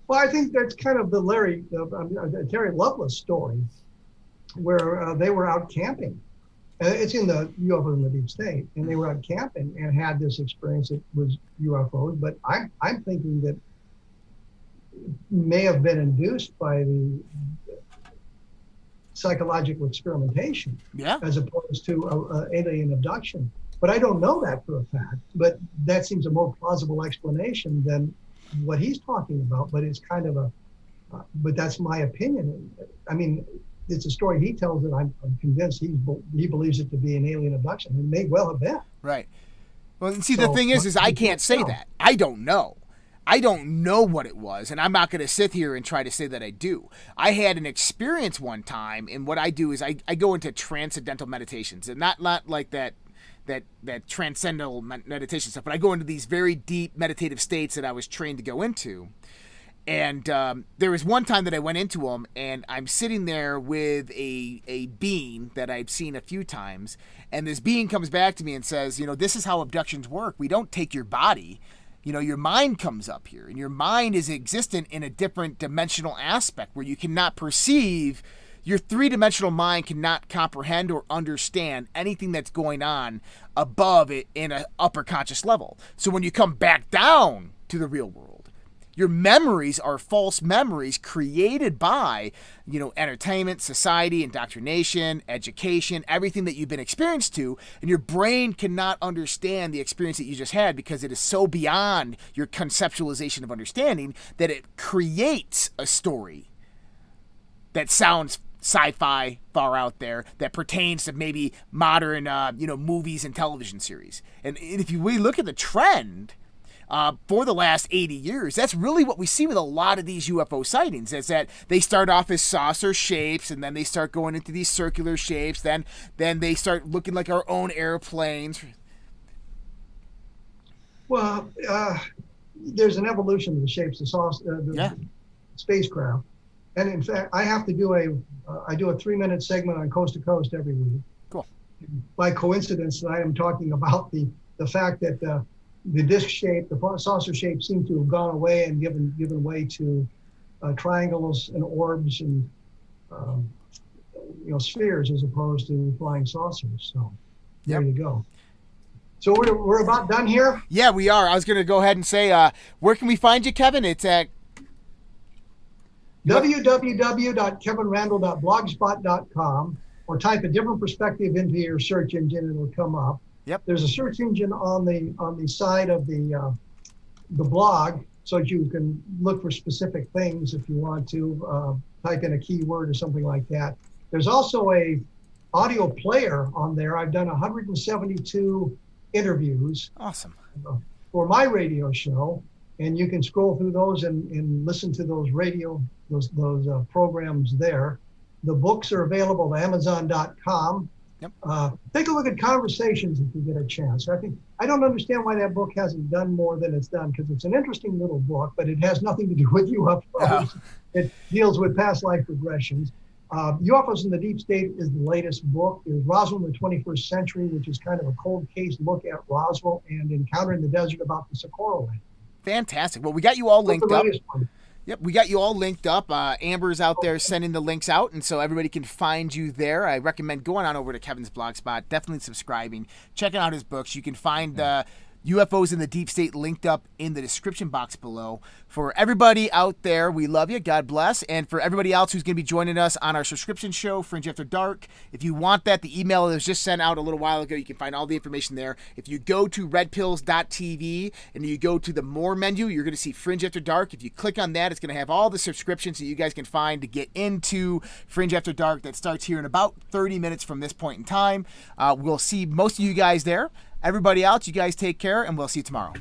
Well, I think that's kind of the Terry Lovelace story, where they were out camping. It's in the UFOs in the Deep State, and they were out camping and had this experience that was UFOs. But I'm thinking that may have been induced by the psychological experimentation, as opposed to alien abduction. But I don't know that for a fact. But that seems a more plausible explanation than what he's talking about. But it's kind of but that's my opinion. I mean, it's a story he tells that I'm convinced he believes it to be an alien abduction. It may well have been. Right. Well, see, the thing is I can't say that. I don't know. I don't know what it was, and I'm not going to sit here and try to say that I do. I had an experience one time, and what I do is I go into transcendental meditations, and not like that transcendental meditation stuff, but I go into these very deep meditative states that I was trained to go into. And there was one time that I went into them, and I'm sitting there with a being that I've seen a few times, and this being comes back to me and says, this is how abductions work. We don't take your body. Your mind comes up here, and your mind is existent in a different dimensional aspect where you cannot perceive. Your three-dimensional mind cannot comprehend or understand anything that's going on above it in an upper conscious level. So when you come back down to the real world, your memories are false memories created by, entertainment, society, indoctrination, education, everything that you've been experienced to, and your brain cannot understand the experience that you just had because it is so beyond your conceptualization of understanding that it creates a story that sounds sci-fi, far out there, that pertains to maybe modern, movies and television series. And if we look at the trend for the last 80 years, that's really what we see with a lot of these UFO sightings, is that they start off as saucer shapes, and then they start going into these circular shapes, then they start looking like our own airplanes. Well, there's an evolution of the shapes of the spacecraft. And in fact, I have to do I do a 3-minute segment on Coast to Coast every week. Cool. By coincidence, I am talking about the fact that the disc shape, the saucer shape, seem to have gone away and given way to triangles and orbs and spheres as opposed to flying saucers. So there you go. So we're about done here? Yeah, we are. I was going to go ahead and say, where can we find you, Kevin? It's at www.kevinrandle.blogspot.com, or type a different perspective into your search engine and it'll come up. Yep. There's a search engine on the side of the blog, so that you can look for specific things if you want to type in a keyword or something like that. There's also a audio player on there. I've done 172 interviews. Awesome. For my radio show, and you can scroll through those and listen to those programs there. The books are available at Amazon.com. Yep. Take a look at Conversations if you get a chance. I don't understand why that book hasn't done more than it's done, because it's an interesting little book, but it has nothing to do with UFOs. Oh. It deals with past life regressions. UFOs in the Deep State is the latest book. There's Roswell in the 21st Century, which is kind of a cold case look at Roswell and Encounter in the Desert about the Socorro Land. Fantastic. Well, we got you all linked up. Yep, we got you all linked up. Amber's out there sending the links out, and so everybody can find you there. I recommend going on over to Kevin's Blogspot, definitely subscribing, checking out his books. You can find UFOs in the Deep State linked up in the description box below. For everybody out there, we love you. God bless. And for everybody else who's going to be joining us on our subscription show, Fringe After Dark, if you want that, the email that was just sent out a little while ago, you can find all the information there. If you go to redpills.tv and you go to the More menu, you're going to see Fringe After Dark. If you click on that, it's going to have all the subscriptions that you guys can find to get into Fringe After Dark. That starts here in about 30 minutes from this point in time. We'll see most of you guys there. Everybody else, you guys take care, and we'll see you tomorrow.